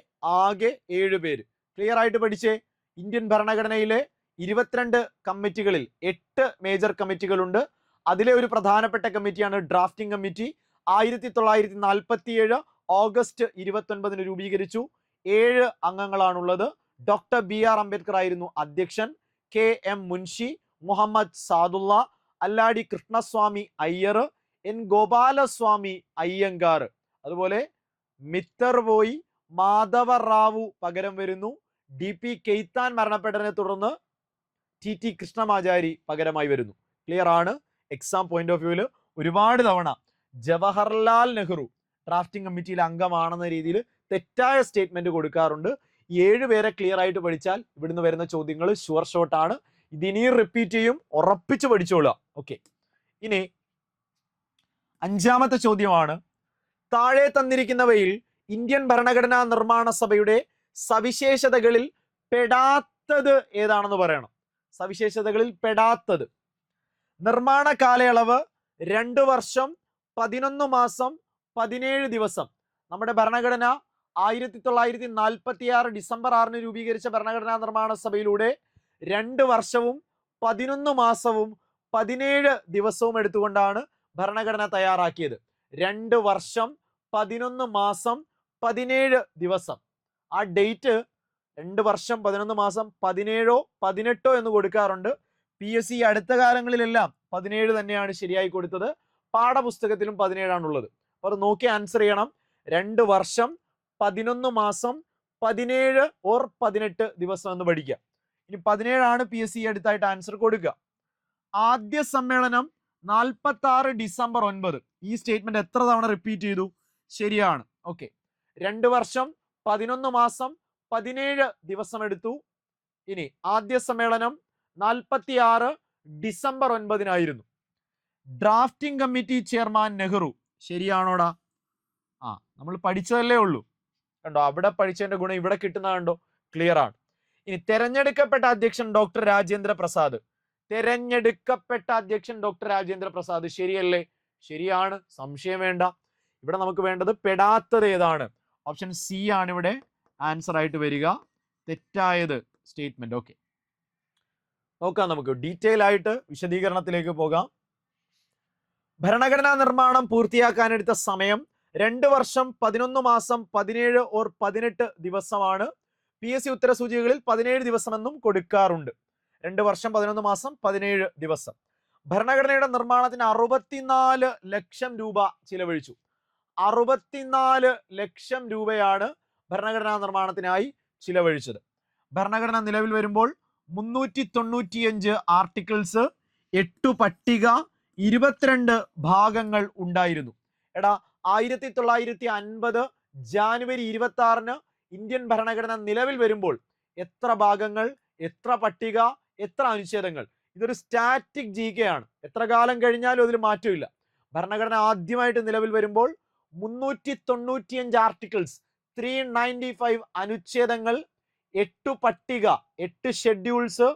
7 പേര്. ക്ലിയർ ആയിട്ട് പഠിച്ചേ. ഇന്ത്യൻ ഭരണഘടനയിലെ 22 കമ്മിറ്റികളിൽ 8 മേജർ കമ്മിറ്റികളുണ്ട്. അതിലെ ഒരു പ്രധാനപ്പെട്ട കമ്മിറ്റിയാണ് ഡ്രാഫ്റ്റിംഗ് കമ്മിറ്റി. 1947 ഓഗസ്റ്റ് 29 രൂപീകരിച്ചു. 7 അംഗങ്ങളാണുള്ളത്. ഡോക്ടർ BR അംബേദ്കർ ആയിരുന്നു അധ്യക്ഷൻ. KM Munshi, Muhammad Saadulla, Alladi Krishnaswami Ayyar, N Gopalaswami Iyengar. അതുപോലെ മിത്തർ പോയി മാധവ റാവു പകരം വരുന്നു. DP കെയ്ത്താൻ മരണപ്പെട്ടതിനെ തുടർന്ന് TT കൃഷ്ണമാചാരി പകരമായി വരുന്നു. ക്ലിയർ ആണ്? എക്സാം പോയിന്റ് ഓഫ് വ്യൂവിൽ ഒരുപാട് തവണ ജവഹർലാൽ നെഹ്റു ഡ്രാഫ്റ്റിംഗ് കമ്മിറ്റിയിലെ അംഗമാണെന്ന രീതിയിൽ തെറ്റായ സ്റ്റേറ്റ്മെന്റ് കൊടുക്കാറുണ്ട്. 7 പേരെ ക്ലിയർ ആയിട്ട് പഠിച്ചാൽ ഇവിടുന്ന് വരുന്ന ചോദ്യങ്ങൾ ഷുവർ ഷോട്ട് ആണ്. ഇതിനിയും റിപ്പീറ്റ് ചെയ്യും, ഉറപ്പിച്ച് പഠിച്ചോളുക. ഓക്കെ, ഇനി 5ാമത്തെ ചോദ്യമാണ്. താഴെ തന്നിരിക്കുന്നവയിൽ ഇന്ത്യൻ ഭരണഘടനാ നിർമ്മാണ സഭയുടെ സവിശേഷതകളിൽ പെടാത്തത് ഏതാണെന്ന് പറയണം. സവിശേഷതകളിൽ പെടാത്തത്. നിർമ്മാണ കാലയളവ് 2 വർഷം 11 മാസം 17 ദിവസം. നമ്മുടെ ഭരണഘടന 1946 ഡിസംബർ 6 രൂപീകരിച്ച ഭരണഘടനാ നിർമ്മാണ സഭയിലൂടെ 2 വർഷവും 11 മാസവും 17 ദിവസവും എടുത്തുകൊണ്ടാണ് ഭരണഘടന തയ്യാറാക്കിയത്. 2 വർഷം 11 മാസം 17 ദിവസം. ആ ഡേറ്റ് 2 വർഷം 11 മാസം 17 18 എന്ന് കൊടുക്കാറുണ്ട്. PSC അടുത്ത കാലങ്ങളിലെല്ലാം 17 തന്നെയാണ് ശരിയായി കൊടുത്തത്. പാഠപുസ്തകത്തിലും 17 ആണുള്ളത്. അപ്പോൾ അത് നോക്കി ആൻസർ ചെയ്യണം. 2 വർഷം 11 മാസം 17 ഓർ 18 ദിവസം എന്ന് പഠിക്കുക. ഇനി 17 ആണ് PSC അടുത്തായിട്ട് ആൻസർ കൊടുക്കുക. ആദ്യ സമ്മേളനം 46 ഡിസംബർ 9. ഈ സ്റ്റേറ്റ്മെന്റ് എത്ര തവണ റിപ്പീറ്റ് ചെയ്തു? ശരിയാണ്. ഓക്കെ, 2 വർഷം 11 മാസം 17 ദിവസം എടുത്തു. ഇനി ആദ്യ സമ്മേളനം 46 December 9 drafting committee chairman Nehru. ശരിയാണോടാ? നമ്മൾ പഠിച്ചതല്ലേ ഉള്ളൂ. കണ്ടോ, അവിടെ പഠിച്ചതിന്റെ ഗുണം ഇവിടെ കിട്ടുന്ന കണ്ടോ, ക്ലിയർ ആണ്. ഇനി തെരഞ്ഞെടുക്കപ്പെട്ട അധ്യക്ഷൻ ഡോക്ടർ രാജേന്ദ്ര പ്രസാദ്. തെരഞ്ഞെടുക്കപ്പെട്ട അധ്യക്ഷൻ ഡോക്ടർ രാജേന്ദ്ര പ്രസാദ്. ശരിയല്ലേ? ശരിയാണ്, സംശയം വേണ്ട. ഇവിടെ നമുക്ക് വേണ്ടത് പെടാത്തത് ഏതാണ്? ഓപ്ഷൻ സി ആണ് ഇവിടെ ആൻസർ ആയിട്ട് വരിക. തെറ്റായത് സ്റ്റേറ്റ്മെന്റ്. ഓക്കെ, നോക്കാം, നമുക്ക് ഡീറ്റെയിൽ ആയിട്ട് വിശദീകരണത്തിലേക്ക് പോകാം. ഭരണഘടനാ നിർമ്മാണം പൂർത്തിയാക്കാനെടുത്ത സമയം 2 വർഷം 11 മാസം 17 ഓർ 18 ദിവസമാണ്. PSC ഉത്തരസൂചികകളിൽ 17 ദിവസമെന്നും കൊടുക്കാറുണ്ട്. 2 വർഷം 11 മാസം 17 ദിവസം. ഭരണഘടനയുടെ നിർമ്മാണത്തിന് 64 ലക്ഷം രൂപ ചിലവഴിച്ചു. 64 ലക്ഷം രൂപയാണ് ഭരണഘടനാ നിർമ്മാണത്തിനായി ചിലവഴിച്ചത്. ഭരണഘടന നിലവിൽ വരുമ്പോൾ 395 ആർട്ടിക്കിൾസ്, 8 പട്ടിക, 22 ഭാഗങ്ങൾ ഉണ്ടായിരുന്നു. എടാ, 1950 ജാനുവരി 26 ഇന്ത്യൻ ഭരണഘടന നിലവിൽ വരുമ്പോൾ എത്ര ഭാഗങ്ങൾ, എത്ര പട്ടിക, എത്ര അനുച്ഛേദങ്ങൾ? ഇതൊരു സ്റ്റാറ്റിക് GK ആണ്. എത്ര കാലം കഴിഞ്ഞാലും അതിൽ മാറ്റമില്ല. ഭരണഘടന ആദ്യമായിട്ട് നിലവിൽ വരുമ്പോൾ 395 ആർട്ടിക്കിൾസ്, 395 അനുച്ഛേദങ്ങൾ, 8 പട്ടിക, 8 ഷെഡ്യൂൾസ്,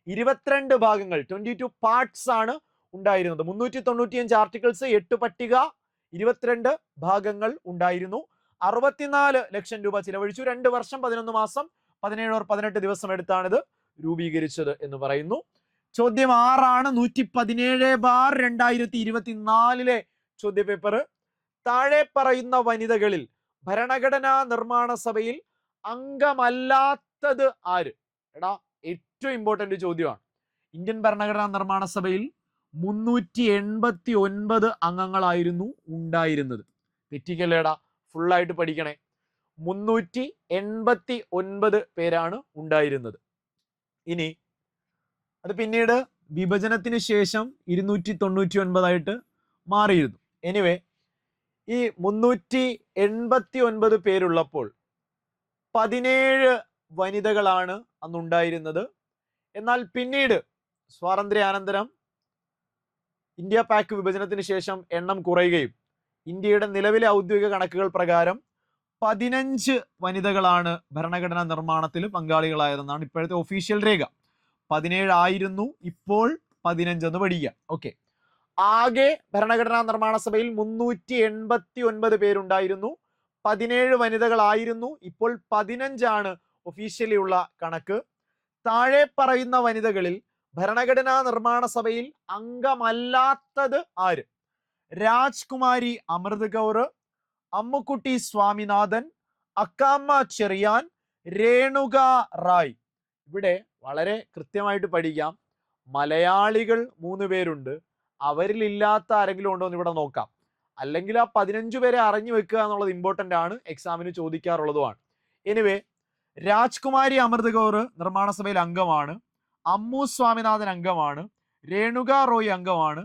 22 ഭാഗങ്ങൾ, 22 പാർട്സ് ആണ് ഉണ്ടായിരുന്നത്. 395 ആർട്ടിക്കിൾസ്, 8 പട്ടിക, 22 ഭാഗങ്ങൾ ഉണ്ടായിരുന്നു. 64 ലക്ഷം രൂപ ചിലവഴിച്ചു. 2 വർഷം 11 മാസം 17 ഓർ 18 ദിവസം എടുത്താണ് ഇത് രൂപീകരിച്ചത് എന്ന് പറയുന്നു. ചോദ്യം 6 ആണ്. 117/2024 ചോദ്യപേപ്പർ. താഴെ പറയുന്ന വനിതകളിൽ ഭരണഘടനാ നിർമ്മാണ സഭയിൽ അംഗമല്ലാത്തത് ആര്? എടാ, ഏറ്റവും ഇമ്പോർട്ടന്റ് ചോദ്യമാണ്. ഇന്ത്യൻ ഭരണഘടനാ നിർമ്മാണ സഭയിൽ 389 അംഗങ്ങളായിരുന്നു ഉണ്ടായിരുന്നത്. തെറ്റിക്കല്ലേടാ, ഫുള്ളായിട്ട് പഠിക്കണേ. 389 പേരാണ് ഉണ്ടായിരുന്നത്. ഇനി അത് പിന്നീട് വിഭജനത്തിന് ശേഷം 299 ആയിട്ട് മാറിയിരുന്നു. എനിവേ, ഈ 389 പേരുള്ളപ്പോൾ 17 വനിതകളാണ് അന്നുണ്ടായിരുന്നത്. എന്നാൽ പിന്നീട് സ്വാതന്ത്ര്യാനന്തരം ഇന്ത്യ പാക് വിഭജനത്തിന് ശേഷം എണ്ണം കുറയുകയും ഇന്ത്യയുടെ നിലവിലെ ഔദ്യോഗിക കണക്കുകൾ പ്രകാരം 15 വനിതകളാണ് ഭരണഘടനാ നിർമ്മാണത്തിൽ പങ്കാളികളായതെന്നാണ് ഇപ്പോഴത്തെ ഒഫീഷ്യൽ രേഖ. 17 ആയിരുന്നു, ഇപ്പോൾ 15 എന്ന് പഠിക്കുക. ഓക്കെ, ആകെ ഭരണഘടനാ നിർമ്മാണ സഭയിൽ 389 പേരുണ്ടായിരുന്നു. 17 വനിതകളായിരുന്നു, ഇപ്പോൾ 15 ആണ് ഒഫീഷ്യലി ഉള്ള കണക്ക്. താഴെ പറയുന്ന വനിതകളിൽ ഭരണഘടനാ നിർമ്മാണ സഭയിൽ അംഗമല്ലാത്തത് ആര്? രാജ്കുമാരി അമൃത് കൗർ, അമ്മുക്കുട്ടി സ്വാമിനാഥൻ, അക്കാമ്മ ചെറിയാൻ, രേണുക റായ്. ഇവിടെ വളരെ കൃത്യമായിട്ട് പഠിക്കാം. മലയാളികൾ 3 പേരുണ്ട്. അവരിൽ ഇല്ലാത്ത ആരെങ്കിലും ഉണ്ടോ എന്ന് ഇവിടെ നോക്കാം. അല്ലെങ്കിൽ ആ 15 പേരെ അറിഞ്ഞു വെക്കുക എന്നുള്ളത് ഇമ്പോർട്ടൻ്റ് ആണ്, എക്സാമിന് ചോദിക്കാറുള്ളതുമാണ്. എനിവേ, രാജ്കുമാരി അമൃത് കൗർ നിർമ്മാണ സഭയിൽ അംഗമാണ്. അമ്മു സ്വാമിനാഥൻ അംഗമാണ്. രേണുക റോയ് അംഗമാണ്.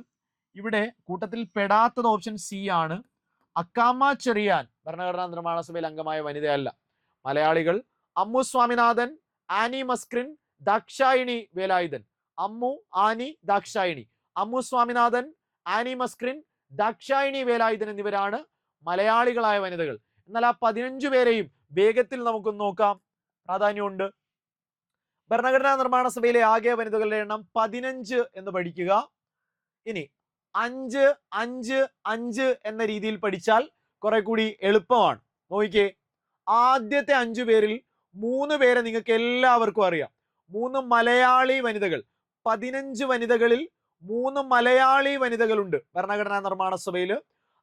ഇവിടെ കൂട്ടത്തിൽ പെടാത്തത് ഓപ്ഷൻ സി ആണ്. അക്കാമ്മ ചെറിയാൻ ഭരണഘടനാ നിർമ്മാണ സഭയിൽ അംഗമായ വനിതയല്ല. മലയാളികൾ അമ്മു സ്വാമിനാഥൻ, ആനി മസ്ക്രിൻ, ദാക്ഷായിണി വേലായുധൻ. അമ്മു, ആനി, ദാക്ഷായിണി. അമ്മു സ്വാമിനാഥൻ, ആനി മസ്ക്രിൻ, ദാക്ഷായിണി വേലായുധൻ എന്നിവരാണ് മലയാളികളായ വനിതകൾ. എന്നാൽ ആ 15 പേരെയും വേഗത്തിൽ നമുക്കൊന്ന് നോക്കാം, പ്രാധാന്യമുണ്ട്. ഭരണഘടനാ നിർമ്മാണ സഭയിലെ ആകെ വനിതകളുടെ എണ്ണം 15 എന്ന് പഠിക്കുക. ഇനി 5 5 5 എന്ന രീതിയിൽ പഠിച്ചാൽ കുറെ കൂടി എളുപ്പമാണ്. നോക്കിക്കേ, ആദ്യത്തെ 5 പേരിൽ 3 പേരെ നിങ്ങൾക്ക് എല്ലാവർക്കും അറിയാം. 3 മലയാളി വനിതകൾ. 15 വനിതകളിൽ 3 മലയാളി വനിതകളുണ്ട് ഭരണഘടനാ നിർമ്മാണ സഭയിൽ.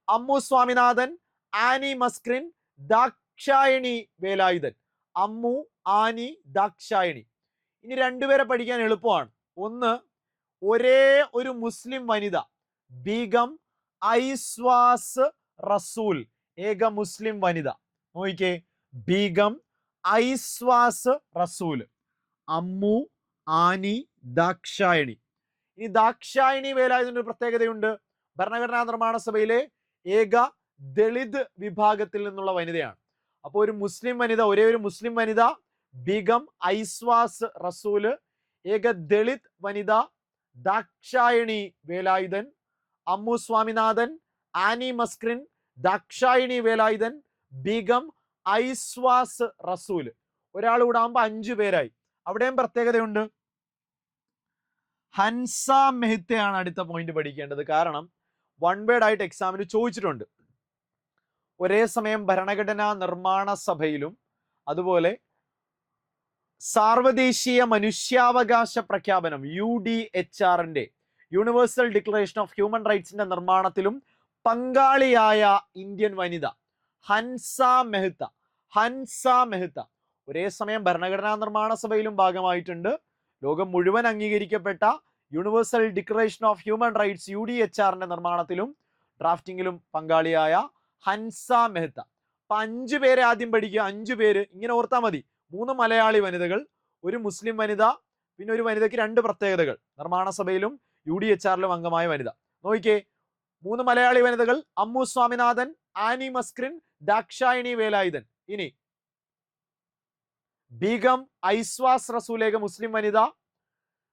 അമ്മു സ്വാമിനാഥൻ, ആനി മസ്ക്രിൻ, ദാക്ഷായണി വേലായുധൻ. അമ്മു, ആനി, ദാക്ഷായണി. ഇനി 2 പേരെ പഠിക്കാൻ എളുപ്പമാണ്. ഒന്ന്, ഒരേ ഒരു മുസ്ലിം വനിത, ബീഗം ഐസ്വാസ് റസൂൽ, ഏക മുസ്ലിം വനിത. നോക്കിക്കേ, ബീഗം ഐസ്വാസ് റസൂൽ. അമ്മു, ആനി, ദാക്ഷായണി. ഇനി ദാക്ഷായണി വേലായുധന്റെ ഒരു പ്രത്യേകതയുണ്ട്. ഭരണഘടനാ നിർമ്മാണ സഭയിലെ ഏക ദളിത് വിഭാഗത്തിൽ നിന്നുള്ള വനിതയാണ്. അപ്പോൾ ഒരു മുസ്ലിം വനിത, ഒരേ ഒരു മുസ്ലിം വനിത ബീഗം ഐസ്വാസ് റസൂല്, ഏക ദളിത് വനിത ദാക്ഷായണി വേലായുധൻ. അമ്മു സ്വാമിനാഥൻ, ആനി മസ്ക്രിൻ, ദാക്ഷായണി വേലായുധൻ, ബീഗം ഐസ്വാസ് റസൂല്. ഒരാൾ കൂടെ ആകുമ്പോൾ 5 പേരായി. അവിടെയും പ്രത്യേകതയുണ്ട്. ഹൻസ മെഹ്തയാണ് അടുത്ത പോയിന്റ് പഠിക്കേണ്ടത്. കാരണം 1 വേർഡ് ആയിട്ട് എക്സാമിന് ചോദിച്ചിട്ടുണ്ട്. ഒരേ സമയം ഭരണഘടനാ നിർമ്മാണ സഭയിലും അതുപോലെ സാർവദേശീയ മനുഷ്യാവകാശ പ്രഖ്യാപനം UDHR-ന്റെ, യൂണിവേഴ്സൽ ഡിക്ലറേഷൻ ഓഫ് ഹ്യൂമൻ റൈറ്റ്സിന്റെ നിർമ്മാണത്തിലും പങ്കാളിയായ ഇന്ത്യൻ വനിത ഹൻസ മെഹ്ത. ഹൻസ മെഹ്ത ഒരേ സമയം ഭരണഘടനാ നിർമ്മാണ സഭയിലും ഭാഗമായിട്ടുണ്ട്. ലോകം മുഴുവൻ അംഗീകരിക്കപ്പെട്ട universal declaration of human rights UDHR-ന്റെ നിർമ്മാണത്തിലും ഡ്രാഫ്റ്റിങ്ങിലും പങ്കാളിയായ ഹൻസ മെഹ്ത. അപ്പൊ 5 പേരെ ആദ്യം പഠിക്കുക. 5 പേര് ഇങ്ങനെ ഓർത്താൽ മതി. 3 മലയാളി വനിതകൾ, ഒരു മുസ്ലിം വനിത, പിന്നെ ഒരു വനിതയ്ക്ക് 2 പ്രത്യേകതകൾ, നിർമ്മാണ സഭയിലും UDHR-ലും അംഗമായ വനിത. നോക്കിക്കേ, 3 മലയാളി വനിതകൾ അമ്മു സ്വാമിനാഥൻ, ആനി മസ്ക്രിൻ, ദാക്ഷായണി വേലായുധൻ. ഇനി ബീഗം ഐസ്വാസ് റസൂൽ, ഏക മുസ്ലിം വനിത,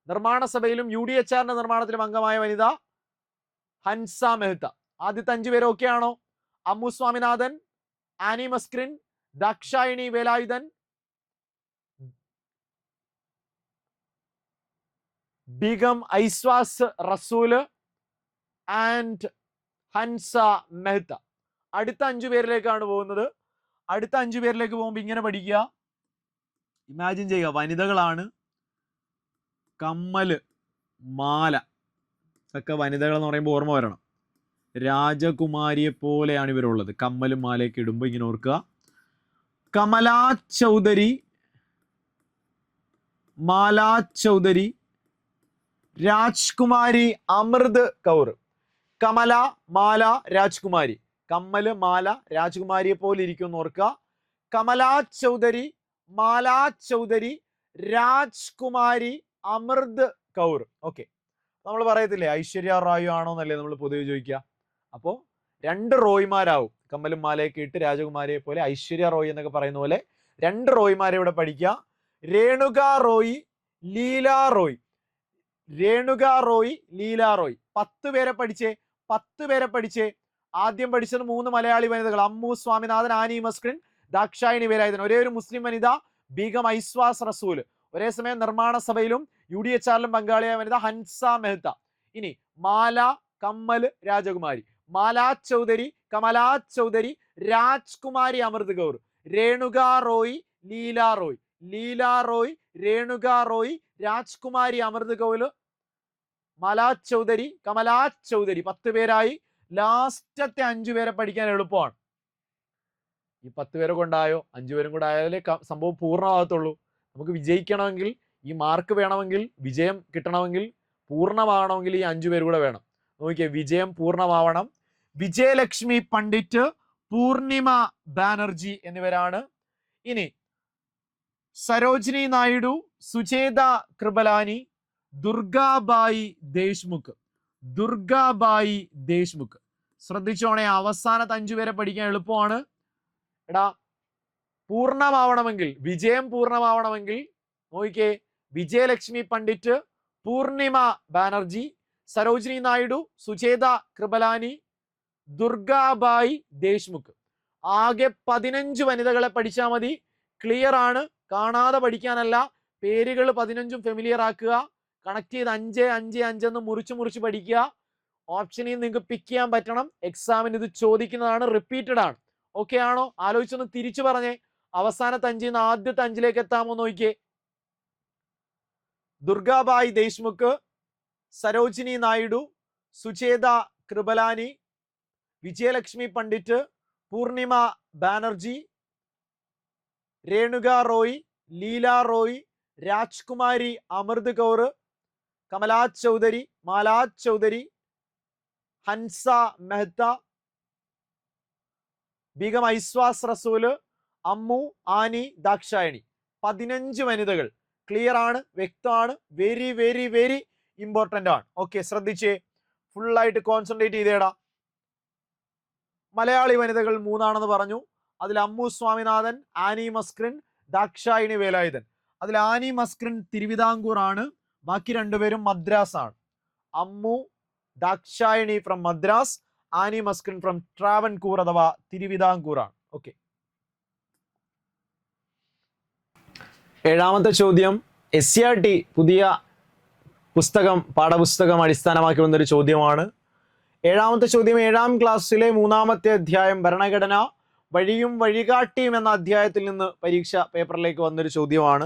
നിർമ്മാണ സഭയിലും UDHR-ന്റെ നിർമ്മാണത്തിലും അംഗമായ വനിത ഹൻസ മെഹ്ത. ആദ്യത്തെ 5 പേര് ഓക്കെ ആണോ? അമ്മു സ്വാമിനാഥൻ, ആനി മസ്ക്രിൻ, ദാക്ഷായണി വേലായുധൻ, ബീഗം ഐസ്വാസ് റസൂല് ആൻഡ് ഹൻസ മെഹ്ത. അടുത്ത 5 പേരിലേക്കാണ് പോകുന്നത്. അടുത്ത 5 പേരിലേക്ക് പോകുമ്പോൾ ഇങ്ങനെ പഠിക്കുക. ഇമാജിൻ ചെയ്യുക, വനിതകളാണ്. കമ്മല്, മാല ഒക്കെ വനിതകൾ എന്ന് പറയുമ്പോൾ ഓർമ്മ വരണം. രാജകുമാരിയെ പോലെയാണ് ഇവരുള്ളത്. കമ്മലും മാലയൊക്കെ ഇടുമ്പോൾ ഇങ്ങനെ ഓർക്കുക. കമലാ ചൗധരി, മാലാ ചൗധരി, രാജ്കുമാരി അമൃത് കൗർ. കമല, മാല, രാജ്കുമാരി. കമ്മല്, മാല, രാജ്കുമാരിയെ പോലെ ഇരിക്കും ഓർക്കുക. കമലാ ചൗധരി, മാലാ ചൗധരി, രാജ്കുമാരി അമൃത് കൗർ. ഓക്കെ, നമ്മൾ പറയത്തില്ലേ ഐശ്വര്യ റായു ആണോ എന്നല്ലേ നമ്മൾ പൊതുവെ ചോദിക്കുക. അപ്പോൾ 2 റോയ്മാരാവും. കമ്മലും മാലയൊക്കെ ഇട്ട് രാജകുമാരിയെ പോലെ ഐശ്വര്യ റോയ് എന്നൊക്കെ പറയുന്ന പോലെ 2 റോയ്മാരെ ഇവിടെ പഠിക്കുക. രേണുക റോയ്, ലീല റോയ്. രേണുക റോയ്, ലീല റോയ്. 10 പേരെ പഠിച്ചേ. 10 പേരെ പഠിച്ചേ. ആദ്യം പഠിച്ചത് 3 മലയാളി വനിതകൾ, അമ്മു സ്വാമിനാഥൻ, ആനി മസ്ക്രിൻ, ദാക്ഷായണി വേലായുധൻ. ഒരേ ഒരു മുസ്ലിം വനിത ബീഗം ഐസ്വാസ് റസൂല്. ഒരേ സമയം നിർമ്മാണ സഭയിലും UDHR-ലും പങ്കാളിയായ വനിത ഹൻസ മെഹ്ത. ഇനി മാല, കമ്മൽ, രാജകുമാരി. മാലാ ചൗധരി, കമലാ ചൗധരി, രാജ്കുമാരി അമൃത് കൗർ. രേണുക റോയ്, ലീല റോയ്. ലീല റോയ്, രേണുക റോയ്, രാജ്കുമാരി അമൃത് കൗർ, മാലാ ചൗധരി, കമലാ ചൗധരി. 10 പേരായി. ലാസ്റ്റത്തെ 5 പേരെ പഠിക്കാൻ എളുപ്പമാണ്. ഈ 10 പേരെ കൊണ്ടായോ? 5 പേരും കൂടെ ആയാലേ സംഭവം പൂർണ്ണമാകത്തുള്ളൂ. നമുക്ക് വിജയിക്കണമെങ്കിൽ, ഈ മാർക്ക് വേണമെങ്കിൽ, വിജയം കിട്ടണമെങ്കിൽ, പൂർണ്ണമാകണമെങ്കിൽ ഈ 5 പേര് കൂടെ വേണം. നോക്കിയേ, വിജയം പൂർണ്ണമാവണം. വിജയലക്ഷ്മി പണ്ഡിറ്റ്, പൂർണിമ ബാനർജി എന്നിവരാണ്. ഇനി സരോജിനി നായിഡു, സുചേത കൃപലാനി, ദുർഗാബായി ദേശ്മുഖ്. ദുർഗാബായി ദേശ്മുഖ്. ശ്രദ്ധിച്ചോണേ, അവസാനത്തെ 5 പേരെ പഠിക്കാൻ എളുപ്പമാണ്. എടാ, പൂർണ്ണമാവണമെങ്കിൽ, വിജയം പൂർണ്ണമാവണമെങ്കിൽ നോക്കിക്കേ, വിജയലക്ഷ്മി പണ്ഡിറ്റ്, പൂർണിമ ബാനർജി, സരോജിനി നായിഡു, സുചേത കൃപലാനി, ദുർഗാബായി ദേശ്മുഖ്. ആകെ 15 വനിതകളെ പഠിച്ചാൽ മതി. ക്ലിയർ ആണ്, കാണാതെ പഠിക്കാനല്ല. പേരുകൾ 15ഉം ഫെമിലിയർ ആക്കുക. കണക്ട് ചെയ്ത് 5 5 5 എന്ന് മുറിച്ച് പഠിക്കുക. ഓപ്ഷനിൽ നിങ്ങൾക്ക് പിക്ക് ചെയ്യാൻ പറ്റണം. എക്സാമിന് ഇത് ചോദിക്കുന്നതാണ്, റിപ്പീറ്റഡ് ആണ്. ഓക്കെ ആണോ? ആലോചിച്ചൊന്ന് തിരിച്ചു പറഞ്ഞേ. അവസാനത്തെ 5ൽ നിന്ന് ആദ്യത്തെ 5ലേക്ക് എത്താമോ നോക്കിയേ. ദുർഗാബായി ദേശ്മുഖ്, സരോജിനി നായിഡു, സുചേത കൃപലാനി, വിജയലക്ഷ്മി പണ്ഡിറ്റ്, പൂർണിമ ബാനർജി, രേണുക റോയ്, ലീല റോയ്, രാജ്കുമാരി അമൃത് കൗർ, കമലാ ചൗധരി, മാലാ ചൗധരി, ഹൻസ മെഹ്ത, ബീഗം ഐസ്വാസ് റസൂല്, അമ്മു, ആനി, ദാക്ഷായണി. 15 വനിതകൾ. ക്ലിയർ ആണ്, വ്യക്തമാണ്. വെരി വെരി വെരി ഇമ്പോർട്ടന്റ് ആണ്. ഓക്കെ, ശ്രദ്ധിച്ചേ, ഫുള്ളായിട്ട് കോൺസെൻട്രേറ്റ് ചെയ്തേടാ. മലയാളി വനിതകൾ 3 ആണെന്ന് പറഞ്ഞു. അതിൽ അമ്മു സ്വാമിനാഥൻ, ആനി മസ്ക്രിൻ, ദാക്ഷായണി വേലായുധൻ. അതിൽ ആനി മസ്ക്രിൻ തിരുവിതാംകൂർ ആണ്, ബാക്കി 2 പേരും മദ്രാസ് ആണ്. Ammu Dakshayani from Madras, Annie Mascarene from Travancore അഥവാ തിരുവിതാംകൂർ ആണ്. ഓക്കെ, 7ാമത്തെ ചോദ്യം SCERT പുതിയ പാഠപുസ്തകം അടിസ്ഥാനമാക്കി വന്നൊരു ചോദ്യമാണ്. 7ാമത്തെ ചോദ്യം 7ാം ക്ലാസ്സിലെ 3ാമത്തെ അധ്യായം ഭരണഘടന വഴിയും വഴികാട്ടിയും എന്ന അധ്യായത്തിൽ നിന്ന് പരീക്ഷ പേപ്പറിലേക്ക് വന്നൊരു ചോദ്യമാണ്.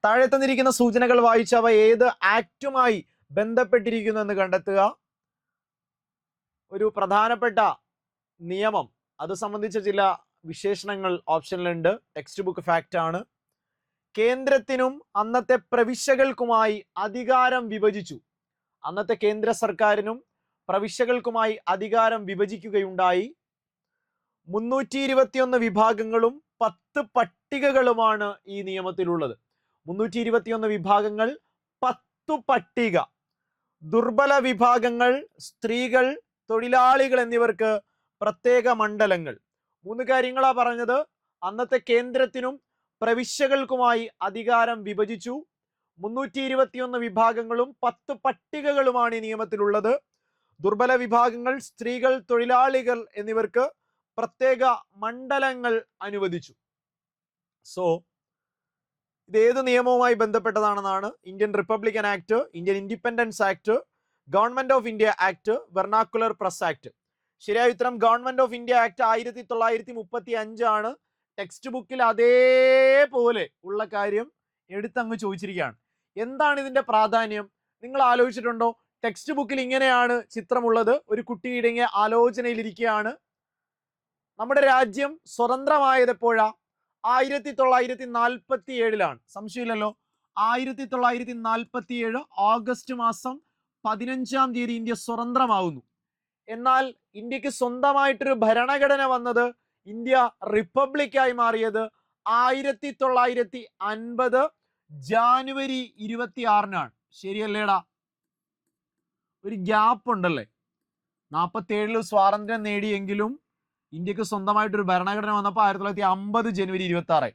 താഴെ തന്നിരിക്കുന്ന സൂചനകൾ വായിച്ചവ ഏത് ആക്ടുമായി ബന്ധപ്പെട്ടിരിക്കുന്നു എന്ന് കണ്ടെത്തുക. ഒരു പ്രധാനപ്പെട്ട നിയമം, അത് സംബന്ധിച്ച ചില വിശേഷണങ്ങൾ ഓപ്ഷനിലുണ്ട്. ടെക്സ്റ്റ് ബുക്ക് ഫാക്റ്റ് ആണ്. കേന്ദ്രത്തിനും അന്നത്തെ പ്രവിശ്യകൾക്കുമായി അധികാരം വിഭജിച്ചു. അന്നത്തെ കേന്ദ്ര സർക്കാരിനും പ്രവിശ്യകൾക്കുമായി അധികാരം വിഭജിക്കുകയുണ്ടായി. 321 വിഭാഗങ്ങളും 10 പട്ടികകളുമാണ് ഈ നിയമത്തിലുള്ളത്. 321 വിഭാഗങ്ങൾ, 10 പട്ടിക. ദുർബല വിഭാഗങ്ങൾ, സ്ത്രീകൾ, തൊഴിലാളികൾ എന്നിവർക്ക് പ്രത്യേക മണ്ഡലങ്ങൾ. 3 കാര്യങ്ങളാ പറഞ്ഞത്. അന്നത്തെ കേന്ദ്രത്തിനും പ്രവിശ്യകൾക്കുമായി അധികാരം വിഭജിച്ചു. 321 വിഭാഗങ്ങളും 10 പട്ടികകളുമാണ് ഈ നിയമത്തിലുള്ളത്. ദുർബല വിഭാഗങ്ങൾ, സ്ത്രീകൾ, തൊഴിലാളികൾ എന്നിവർക്ക് പ്രത്യേക മണ്ഡലങ്ങൾ അനുവദിച്ചു. സോ ഇത് ഏത് നിയമവുമായി ബന്ധപ്പെട്ടതാണെന്നാണ്? Indian republican act, Indian independence act, government of India act, vernacular press act. ശരിയായ ഉത്തരം ഗവൺമെന്റ് ഓഫ് ഇന്ത്യ ആക്ട് 1935 ആണ്. ടെക്സ്റ്റ് ബുക്കിൽ അതേപോലെ ഉള്ള കാര്യം എടുത്തങ്ങ് ചോദിച്ചിരിക്കുകയാണ്. എന്താണ് ഇതിന്റെ പ്രാധാന്യം? നിങ്ങൾ ആലോചിച്ചിട്ടുണ്ടോ? ടെക്സ്റ്റ് ബുക്കിൽ ഇങ്ങനെയാണ് ചിത്രമുള്ളത്. ഒരു കുട്ടിയുടെ ആലോചനയിലിരിക്കുകയാണ്. നമ്മുടെ രാജ്യം സ്വതന്ത്രമായത് എപ്പോഴാ? 1947 സംശയമില്ലല്ലോ. 1947 ഓഗസ്റ്റ് മാസം 15-ാം തീയതി ഇന്ത്യ സ്വതന്ത്രമാവുന്നു. എന്നാൽ ഇന്ത്യക്ക് സ്വന്തമായിട്ടൊരു ഭരണഘടന വന്നത്, ഇന്ത്യ റിപ്പബ്ലിക്കായി മാറിയത് 1950 ജാനുവരി 26-നാണ്. ശരിയല്ലേടാ? ഒരു ഗ്യാപ്പ് ഉണ്ടല്ലേ. 47 സ്വാതന്ത്ര്യം നേടിയെങ്കിലും ഇന്ത്യക്ക് സ്വന്തമായിട്ടൊരു ഭരണഘടന വന്നപ്പോൾ 1950 ജനുവരി 26.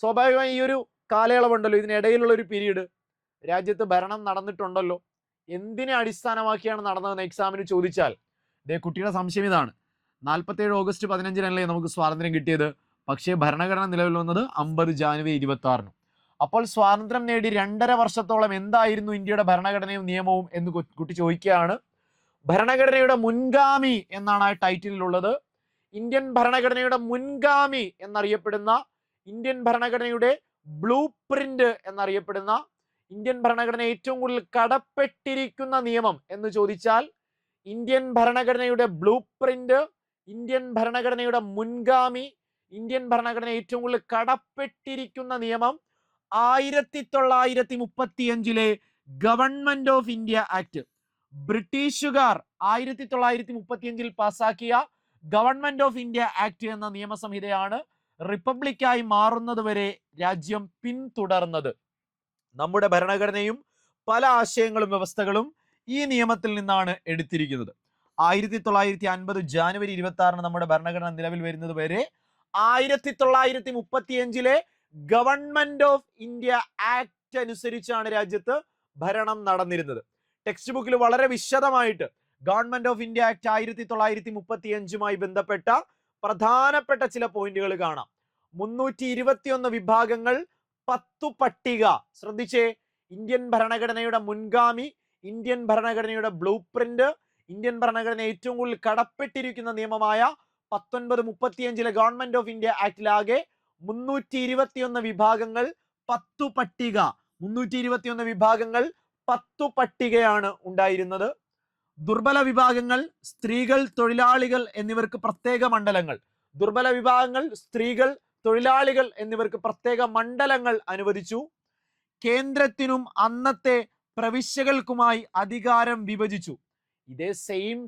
സ്വാഭാവികമായി ഈ ഒരു കാലയളവുണ്ടല്ലോ, ഇതിനിടയിലുള്ള ഒരു പീരീഡ് രാജ്യത്ത് ഭരണം നടന്നിട്ടുണ്ടല്ലോ. എന്തിനെ അടിസ്ഥാനമാക്കിയാണ് നടന്നതെന്ന് എക്സാമിന് ചോദിച്ചാൽ കുട്ടിയുടെ സംശയം ഇതാണ്. 47 ഓഗസ്റ്റ് 15-നല്ലേ നമുക്ക് സ്വാതന്ത്ര്യം കിട്ടിയത്. പക്ഷേ ഭരണഘടന നിലവിൽ വന്നത് 50 ജാനുവരി 26. അപ്പോൾ സ്വാതന്ത്ര്യം നേടി 2.5 വർഷത്തോളം എന്തായിരുന്നു ഇന്ത്യയുടെ ഭരണഘടനയും നിയമവും എന്ന് കുട്ടി ചോദിക്കുകയാണ്. ഭരണഘടനയുടെ മുൻഗാമി എന്നാണ് ആ ടൈറ്റിലുള്ളത്. ഇന്ത്യൻ ഭരണഘടനയുടെ മുൻഗാമി എന്നറിയപ്പെടുന്ന, ഇന്ത്യൻ ഭരണഘടനയുടെ ബ്ലൂ പ്രിന്റ് എന്നറിയപ്പെടുന്ന, ഇന്ത്യൻ ഭരണഘടന ഏറ്റവും കൂടുതൽ കടപ്പെട്ടിരിക്കുന്ന നിയമം എന്ന് ചോദിച്ചാൽ ഇന്ത്യൻ ഭരണഘടനയുടെ ബ്ലൂ പ്രിന്റ്, ഇന്ത്യൻ ഭരണഘടനയുടെ മുൻഗാമി, ഇന്ത്യൻ ഭരണഘടന ഏറ്റവും കൂടുതൽ കടപ്പെട്ടിരിക്കുന്ന നിയമം 1935 ഗവൺമെന്റ് ഓഫ് ഇന്ത്യ ആക്ട്. ബ്രിട്ടീഷുകാർ 1935 പാസാക്കിയ ഗവൺമെന്റ് ഓഫ് ഇന്ത്യ ആക്ട് എന്ന നിയമസംഹിതയാണ് റിപ്പബ്ലിക്കായി മാറുന്നത് വരെ രാജ്യം പിന്തുടർന്നത്. നമ്മുടെ ഭരണഘടനയും പല ആശയങ്ങളും വ്യവസ്ഥകളും ഈ നിയമത്തിൽ നിന്നാണ് എടുത്തിരിക്കുന്നത്. 1950 ജാനുവരി 26 നമ്മുടെ ഭരണഘടന നിലവിൽ വരുന്നത് വരെ 1935 ഗവൺമെന്റ് ഓഫ് ഇന്ത്യ ആക്ട് അനുസരിച്ചാണ് രാജ്യത്ത് ഭരണം നടന്നിരുന്നത്. ടെക്സ്റ്റ് ബുക്കിൽ വളരെ വിശദമായിട്ട് ഗവൺമെന്റ് ഓഫ് ഇന്ത്യ ആക്ട് 1935 ബന്ധപ്പെട്ട പ്രധാനപ്പെട്ട ചില പോയിന്റുകൾ കാണാം. 321 വിഭാഗങ്ങൾ, 10 പട്ടിക. ശ്രദ്ധിച്ചേ, ഇന്ത്യൻ ഭരണഘടനയുടെ മുൻഗാമി, ഇന്ത്യൻ ഭരണഘടനയുടെ ബ്ലൂ പ്രിന്റ്, ഇന്ത്യൻ ഭരണഘടന ഏറ്റവും കൂടുതൽ കടപ്പെട്ടിരിക്കുന്ന നിയമമായ 1935 ഗവൺമെന്റ് ഓഫ് ഇന്ത്യ ആക്ടിലാകെ 321 വിഭാഗങ്ങൾ, 10 പട്ടിക. 321 വിഭാഗങ്ങൾ, 10 പട്ടികയാണ് ഉണ്ടായിരുന്നത്. ദുർബല വിഭാഗങ്ങൾ, സ്ത്രീകൾ, തൊഴിലാളികൾ എന്നിവർക്ക് പ്രത്യേക മണ്ഡലങ്ങൾ. ദുർബല വിഭാഗങ്ങൾ, സ്ത്രീകൾ, തൊഴിലാളികൾ എന്നിവർക്ക് പ്രത്യേക മണ്ഡലങ്ങൾ അനുവദിച്ചു. കേന്ദ്രത്തിനും അന്നത്തെ പ്രവിശ്യകൾക്കുമായി അധികാരം വിഭജിച്ചു. ഇതേ സെയിം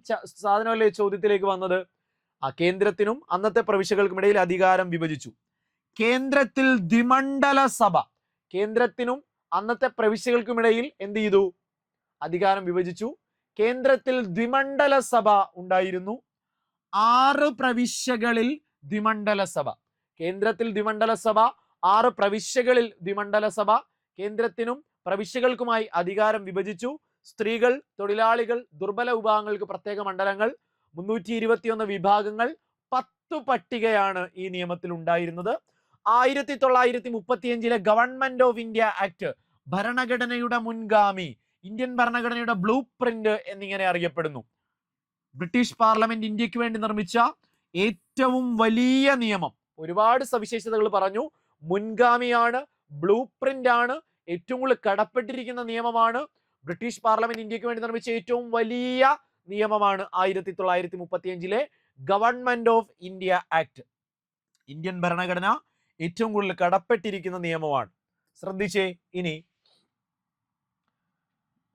സാധനമല്ലേ ചോദ്യത്തിലേക്ക് വന്നത്? ആ കേന്ദ്രത്തിനും അന്നത്തെ പ്രവിശ്യകൾക്കും ഇടയിൽ അധികാരം വിഭജിച്ചു. കേന്ദ്രത്തിൽ ദ്വിമണ്ഡല സഭ. കേന്ദ്രത്തിനും അന്നത്തെ പ്രവിശ്യകൾക്കുമിടയിൽ എന്ത് ചെയ്തു? അധികാരം വിഭജിച്ചു. കേന്ദ്രത്തിൽ ദ്വിമണ്ഡല സഭ ഉണ്ടായിരുന്നു. 6 പ്രവിശ്യകളിൽ ദ്വിമണ്ഡല സഭ. കേന്ദ്രത്തിൽ ദ്വിമണ്ഡല സഭ, 6 പ്രവിശ്യകളിൽ ദ്വിമണ്ഡല സഭ. കേന്ദ്രത്തിനും പ്രവിശ്യകൾക്കുമായി അധികാരം വിഭജിച്ചു. സ്ത്രീകൾ, തൊഴിലാളികൾ, ദുർബല വിഭാഗങ്ങൾക്ക് പ്രത്യേക മണ്ഡലങ്ങൾ. 321 വിഭാഗങ്ങൾ, 10 പട്ടികയാണ് ഈ നിയമത്തിൽ ഉണ്ടായിരുന്നത്. 1935 ഗവൺമെന്റ് ഓഫ് ഇന്ത്യ ആക്ട് ഭരണഘടനയുടെ മുൻഗാമി, ഇന്ത്യൻ ഭരണഘടനയുടെ ബ്ലൂ പ്രിന്റ് എന്നിങ്ങനെ അറിയപ്പെടുന്നു. ബ്രിട്ടീഷ് പാർലമെന്റ് ഇന്ത്യക്ക് വേണ്ടി നിർമ്മിച്ച ഏറ്റവും വലിയ നിയമം. ഒരുപാട് സവിശേഷതകൾ പറഞ്ഞു. മുൻഗാമിയാണ്, ബ്ലൂ പ്രിന്റ് ആണ്, ഏറ്റവും കൂടുതൽ കടപ്പെട്ടിരിക്കുന്ന നിയമമാണ്. ബ്രിട്ടീഷ് പാർലമെന്റ് ഇന്ത്യക്ക് വേണ്ടി നിർമ്മിച്ച ഏറ്റവും വലിയ നിയമമാണ് 1935 government of India act. Indian ഭരണഘടന ഏറ്റവും കൂടുതൽ കടപ്പെട്ടിരിക്കുന്ന നിയമമാണ്. ശ്രദ്ധിച്ചേ. ഇനി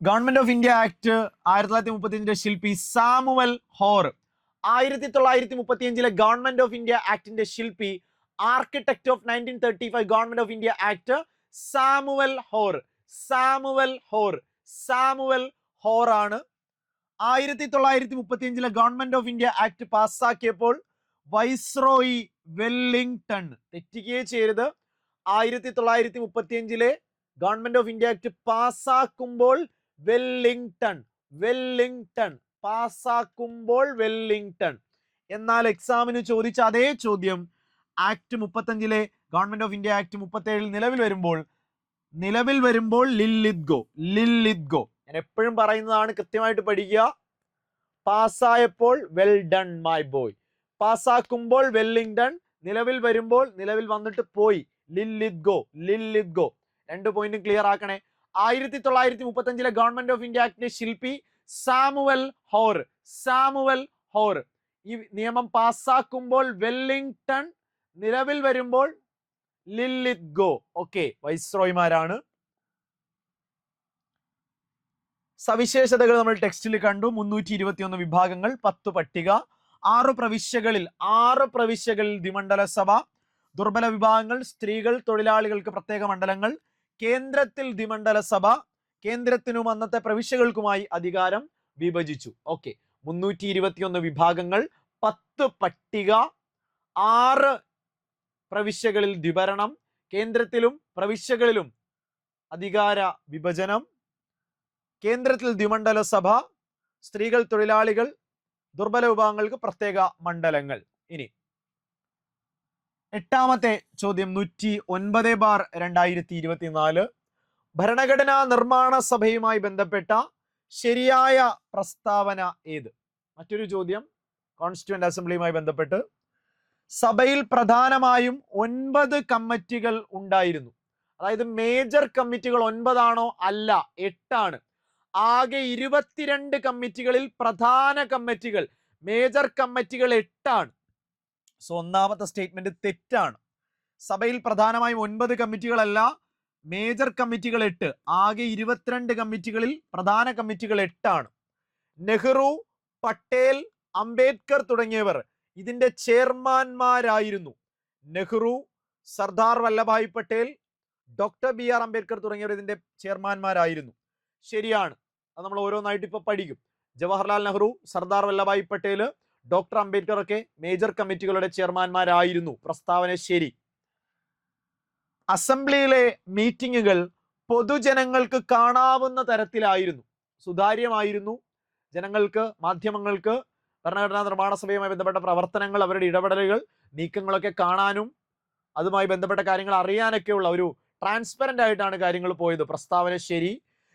ഗവൺമെന്റ് ഓഫ് ഇന്ത്യ ആക്ട് 1935 ശില്പി Samuel Hoare. 1935 government of India ആക്ടിന്റെ ശില്പി, architect of 1935 government of India act Samuel Hoare. Samuel Hoare, Samuel Hoare ആണ്. 1935 ഗവൺമെന്റ് ഓഫ് ഇന്ത്യ ആക്ട് പാസ്സാക്കിയപ്പോൾ വൈസ്രോയി വെല്ലിംഗ്ടൺ, തെറ്റിക്കുകയേ ചെയ്യരുത്, 1935 ഗവൺമെന്റ് ഓഫ് ഇന്ത്യ ആക്ട് പാസ്സാക്കുമ്പോൾ Willingdon, Willingdon, പാസ്സാക്കുമ്പോൾ Willingdon. എന്നാൽ എക്സാമിന് ചോദിച്ച അതേ ചോദ്യം act 35 government of India act 37 നിലവിൽ വരുമ്പോൾ ലില്ലിത്ഗോ, ലില്ലിത്ഗോ. ഞാൻ എപ്പോഴും പറയുന്നതാണ്, കൃത്യമായിട്ട് പഠിക്കുക. പാസ്സായപ്പോൾ വെൽ ഡൺ മൈ ബോയ്, പാസ്സാക്കുമ്പോൾ വെല്ലിംഗ്ടൺ, നിലവിൽ വരുമ്പോൾ, നിലവിൽ വന്നിട്ട് പോയി, ലില്ലിത്ഗോ, ലില്ലിത്ഗോ. 2 പോയിന്റും ക്ലിയർ ആക്കണേ. 1935 ഗവൺമെന്റ് ഓഫ് ഇന്ത്യ ആക്ടിന്റെ ശില്പി സാമുവൽ ഹോർ, സാമുവൽ ഹോർ. ഈ നിയമം പാസ്സാക്കുമ്പോൾ വെല്ലിംഗ്ടൺ, നിലവിൽ വരുമ്പോൾ ലില്ലിത്ഗോ. ഓക്കെ, വൈസ്രോയിമാരാണ്. സവിശേഷതകൾ നമ്മൾ ടെക്സ്റ്റിൽ കണ്ടു. 321 വിഭാഗങ്ങൾ, 10 പട്ടിക, 6 പ്രവിശ്യകളിൽ ദ്വിമണ്ഡല സഭ, ദുർബല വിഭാഗങ്ങൾ, സ്ത്രീകൾ, തൊഴിലാളികൾക്ക് പ്രത്യേക മണ്ഡലങ്ങൾ, കേന്ദ്രത്തിൽ ദ്വിമണ്ഡല സഭ, കേന്ദ്രത്തിനും അന്നത്തെ പ്രവിശ്യകൾക്കുമായി അധികാരം വിഭജിച്ചു. ഓക്കെ, 321 വിഭാഗങ്ങൾ, 10 പട്ടിക, 6 പ്രവിശ്യകളിൽ ദ്വിഭരണം, കേന്ദ്രത്തിലും പ്രവിശ്യകളിലും അധികാര വിഭജനം, കേന്ദ്രത്തിൽ ദ്വിമണ്ഡല സഭ, സ്ത്രീകൾ, തൊഴിലാളികൾ, ദുർബല വിഭാഗങ്ങൾക്ക് പ്രത്യേക മണ്ഡലങ്ങൾ. ഇനി 8ാമത്തെ ചോദ്യം 109/2024 ഭരണഘടനാ നിർമ്മാണ സഭയുമായി ബന്ധപ്പെട്ട ശരിയായ പ്രസ്താവന ഏത്? മറ്റൊരു ചോദ്യം കോൺസ്റ്റിറ്റ്യൂവന്റ് അസംബ്ലിയുമായി ബന്ധപ്പെട്ട്. സഭയിൽ പ്രധാനമായും 9 കമ്മിറ്റികൾ ഉണ്ടായിരുന്നു. അതായത് മേജർ കമ്മിറ്റികൾ 9 ആണോ? അല്ല, 8 ആണ്. ആകെ 22 കമ്മിറ്റികളിൽ പ്രധാന കമ്മിറ്റികൾ, മേജർ കമ്മിറ്റികൾ 8 ആണ്. സോ ഒന്നാമത്തെ സ്റ്റേറ്റ്മെന്റ് തെറ്റാണ്. സഭയിൽ പ്രധാനമായും 9 കമ്മിറ്റികളല്ല, മേജർ കമ്മിറ്റികൾ 8. ആകെ 22 കമ്മിറ്റികളിൽ പ്രധാന കമ്മിറ്റികൾ 8 ആണ്. നെഹ്റു, പട്ടേൽ, അംബേദ്കർ തുടങ്ങിയവർ ഇതിന്റെ ചെയർമാൻമാരായിരുന്നു. നെഹ്റു, സർദാർ വല്ലഭായ് പട്ടേൽ, ഡോക്ടർ BR അംബേദ്കർ തുടങ്ങിയവർ ഇതിന്റെ ചെയർമാൻമാരായിരുന്നു. ശരിയാണ്. അത് നമ്മൾ ഓരോന്നായിട്ട് ഇപ്പൊ പഠിക്കും. ജവഹർലാൽ നെഹ്റു, സർദാർ വല്ലഭായ് പട്ടേൽ, ഡോക്ടർ അംബേദ്കർ ഒക്കെ മേജർ കമ്മിറ്റികളുടെ ചെയർമാൻമാരായിരുന്നു. പ്രസ്താവന ശരി. അസംബ്ലിയിലെ മീറ്റിങ്ങുകൾ പൊതുജനങ്ങൾക്ക് കാണാവുന്ന തരത്തിലായിരുന്നു, സുതാര്യമായിരുന്നു. ജനങ്ങൾക്ക്, മാധ്യമങ്ങൾക്ക് ഭരണഘടനാ നിർമ്മാണ സഭയുമായി ബന്ധപ്പെട്ട പ്രവർത്തനങ്ങൾ, അവരുടെ ഇടപെടലുകൾ, നീക്കങ്ങളൊക്കെ കാണാനും അതുമായി ബന്ധപ്പെട്ട കാര്യങ്ങൾ അറിയാനൊക്കെയുള്ള ഒരു ട്രാൻസ്പെറന്റ് ആയിട്ടാണ് കാര്യങ്ങൾ പോയത്. പ്രസ്താവന ശരി.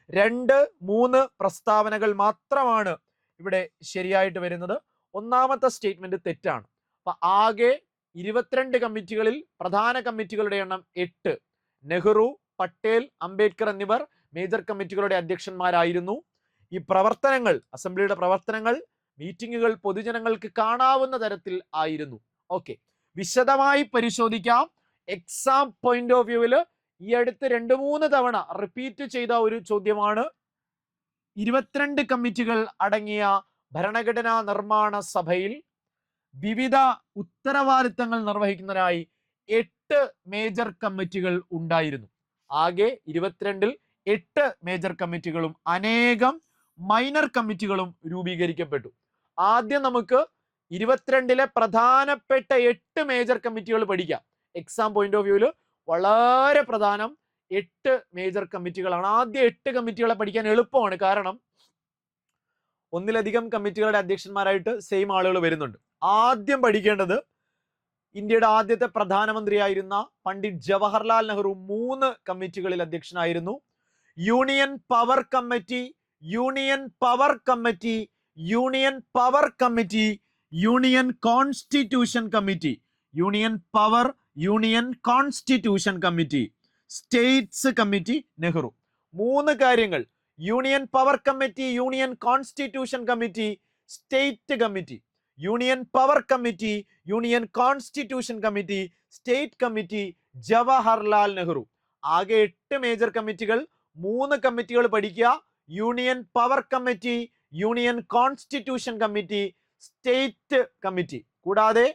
2, 3 പ്രസ്താവനകൾ മാത്രമാണ് ഇവിടെ ശരിയായിട്ട് വരുന്നത്. ഒന്നാമത്തെ സ്റ്റേറ്റ്മെന്റ് തെറ്റാണ്. അപ്പൊ ആകെ 22 കമ്മിറ്റികളിൽ പ്രധാന കമ്മിറ്റികളുടെ എണ്ണം 8. നെഹ്റു, പട്ടേൽ, അംബേദ്കർ എന്നിവർ മേജർ കമ്മിറ്റികളുടെ അധ്യക്ഷന്മാരായിരുന്നു. ഈ പ്രവർത്തനങ്ങൾ, അസംബ്ലിയുടെ പ്രവർത്തനങ്ങൾ, മീറ്റിങ്ങുകൾ പൊതുജനങ്ങൾക്ക് കാണാവുന്ന തരത്തിൽ ആയിരുന്നു. ഓക്കെ, വിശദമായി പരിശോധിക്കാം. എക്സാം പോയിന്റ് ഓഫ് വ്യൂവിൽ ഈ അടുത്ത് 2-3 തവണ റിപ്പീറ്റ് ചെയ്ത ഒരു ചോദ്യമാണ്. 22 കമ്മിറ്റികൾ അടങ്ങിയ ഭരണഘടനാ നിർമ്മാണ സഭയിൽ വിവിധ ഉത്തരവാദിത്തങ്ങൾ നിർവഹിക്കുന്നതിനായി 8 മേജർ കമ്മിറ്റികൾ ഉണ്ടായിരുന്നു. ആകെ 22-ൽ 8 മേജർ കമ്മിറ്റികളും അനേകം മൈനർ കമ്മിറ്റികളും രൂപീകരിക്കപ്പെട്ടു. ആദ്യം നമുക്ക് 22-ലെ പ്രധാനപ്പെട്ട 8 മേജർ കമ്മിറ്റികൾ പഠിക്കാം. എക്സാം പോയിന്റ് ഓഫ് വ്യൂവിൽ വളരെ പ്രധാനം 8 മേജർ കമ്മിറ്റികളാണ്. ആദ്യ 8 കമ്മിറ്റികളെ പഠിക്കാൻ എളുപ്പമാണ്, കാരണം ഒന്നിലധികം കമ്മിറ്റികളുടെ അധ്യക്ഷന്മാരായിട്ട് സെയിം ആളുകൾ വരുന്നുണ്ട്. ആദ്യം പഠിക്കേണ്ടത് ഇന്ത്യയുടെ ആദ്യത്തെ പ്രധാനമന്ത്രിയായിരുന്ന പണ്ഡിറ്റ് ജവഹർലാൽ നെഹ്റു 3 കമ്മിറ്റികളിൽ അധ്യക്ഷനായിരുന്നു. Union power committee, union power committee, union power committee, union constitution committee, union power, union constitution committee, States committee Nehru. 3 കാര്യങ്ങൾ: union power committee, union constitution committee, state committee. Union power committee, union constitution committee, state committee, Jawaharlal Nehru. ആകെ 8 major കമ്മിറ്റികൾ. 3 കമ്മിറ്റികൾ പഠിക്കുക: union power committee, union constitution committee, state committee. കൂടാതെ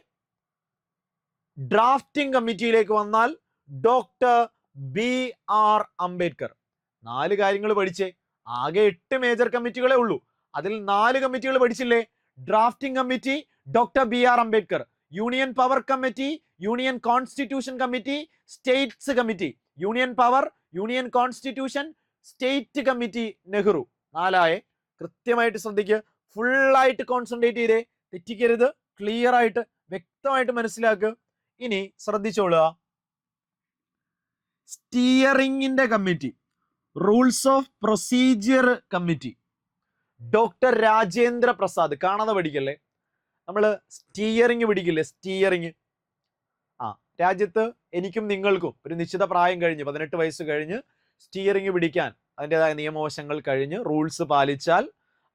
drafting കമ്മിറ്റിയിലേക്ക് വന്നാൽ doctor BR Ambedkar. 4 കാര്യങ്ങൾ പഠിച്ചേ. ആകെ 8 മേജർ കമ്മിറ്റികളെ ഉള്ളൂ, അതിൽ 4 കമ്മിറ്റികൾ പഠിച്ചില്ലേ? Drafting committee doctor BR Ambedkar, union power committee, union constitution committee, States committee. Union power, union constitution, state committee Nehru. 4 കൃത്യമായിട്ട് ശ്രദ്ധിക്കുക, ഫുള്ളായിട്ട് കോൺസെൻട്രേറ്റ് ചെയ്തേ, തെറ്റിക്കരുത്. ക്ലിയർ ആയിട്ട് വ്യക്തമായിട്ട് മനസ്സിലാക്കുക. ഇനി ശ്രദ്ധിച്ചോളുക. സ്റ്റിയറിംഗിന്റെ committee, rules of procedure committee, doctor Rajendra Prasad. കാണാതെ പഠിക്കല്ലേ, നമ്മൾ സ്റ്റിയറിംഗ് പഠിക്കില്ലേ? സ്റ്റിയറിംഗ്. രാജ്യത്ത് എനിക്കും നിങ്ങൾക്കും ഒരു നിശ്ചിത പ്രായം കഴിഞ്ഞ് 18 വയസ്സ് കഴിഞ്ഞ് സ്റ്റിയറിംഗ് പിടിക്കാൻ അതിൻ്റെതായ നിയമവശങ്ങൾ കഴിഞ്ഞ് റൂൾസ് പാലിച്ചാൽ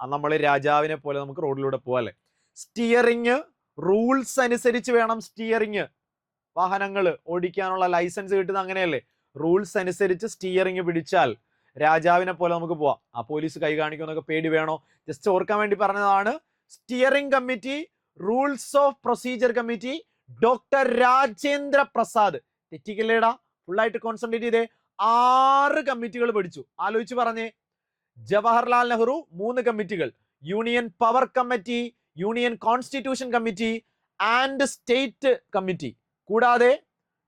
നമ്മൾ രാജാവിനെ പോലെ നമുക്ക് റോഡിലൂടെ പോകാല്ലേ. സ്റ്റിയറിംഗ് റൂൾസ് അനുസരിച്ച് വേണം. സ്റ്റിയറിംഗ് വാഹനങ്ങൾ ഓടിക്കാനുള്ള ലൈസൻസ് കിട്ടുന്നത് അങ്ങനെയല്ലേ? റൂൾസ് അനുസരിച്ച് സ്റ്റിയറിംഗ് പിടിച്ചാൽ രാജാവിനെ പോലെ നമുക്ക് പോവാം. പോലീസ് കൈ കാണിക്കുമെന്നൊക്കെ പേടി വേണോ? ജസ്റ്റ് ഓർക്കാൻ വേണ്ടി പറഞ്ഞതാണ്. Steering committee, rules of procedure committee, doctor Rajendra Prasad. തെറ്റിക്കല്ലേടാ, ഫുള്ളായിട്ട് കോൺസെൻട്രേറ്റ് ചെയ്തേ. 6 കമ്മിറ്റികൾ പഠിച്ചു. ആലോചിച്ച് പറഞ്ഞേ. ജവഹർലാൽ നെഹ്റു 3 കമ്മിറ്റികൾ: union power committee, union constitution committee and state committee. കൂടാതെ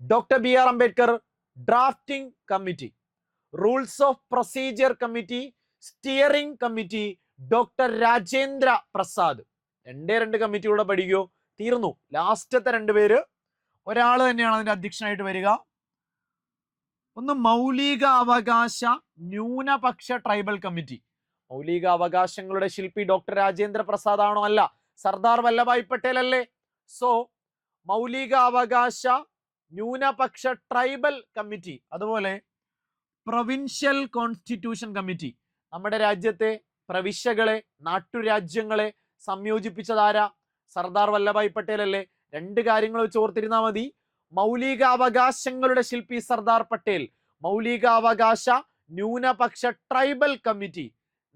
doctor BR Ambedkar drafting committee, rules of procedure committee, steering committee, doctor Rajendra Prasad. 2 കമ്മിറ്റിയുടെ പഠിക്കൂ, തീർന്നു. ലാസ്റ്റത്തെ 2 പേര് ഒരാൾ തന്നെയാണ് അതിന്റെ അധ്യക്ഷനായിട്ട് വരിക. ഒന്ന് മൗലികാവകാശ ന്യൂനപക്ഷ ട്രൈബൽ കമ്മിറ്റി. മൗലികാവകാശങ്ങളുടെ ശില്പി ഡോക്ടർ രാജേന്ദ്ര പ്രസാദ് ആണോ? അല്ല, സർദാർ വല്ലഭായ് പട്ടേൽ അല്ലേ? സോ മൗലികാവകാശ ന്യൂനപക്ഷ ട്രൈബൽ കമ്മിറ്റി. അതുപോലെ പ്രൊവിൻഷ്യൽ കോൺസ്റ്റിറ്റ്യൂഷൻ കമ്മിറ്റി. നമ്മുടെ രാജ്യത്തെ പ്രവിശ്യകളെ, നാട്ടുരാജ്യങ്ങളെ സംയോജിപ്പിച്ചതാരാ? സർദാർ വല്ലഭായ് പട്ടേൽ അല്ലേ? 2 കാര്യങ്ങൾ വെച്ച് ഓർത്തിരുന്നാൽ മതി. മൗലികാവകാശങ്ങളുടെ ശില്പി സർദാർ പട്ടേൽ, മൗലികാവകാശ ന്യൂനപക്ഷ ട്രൈബൽ കമ്മിറ്റി,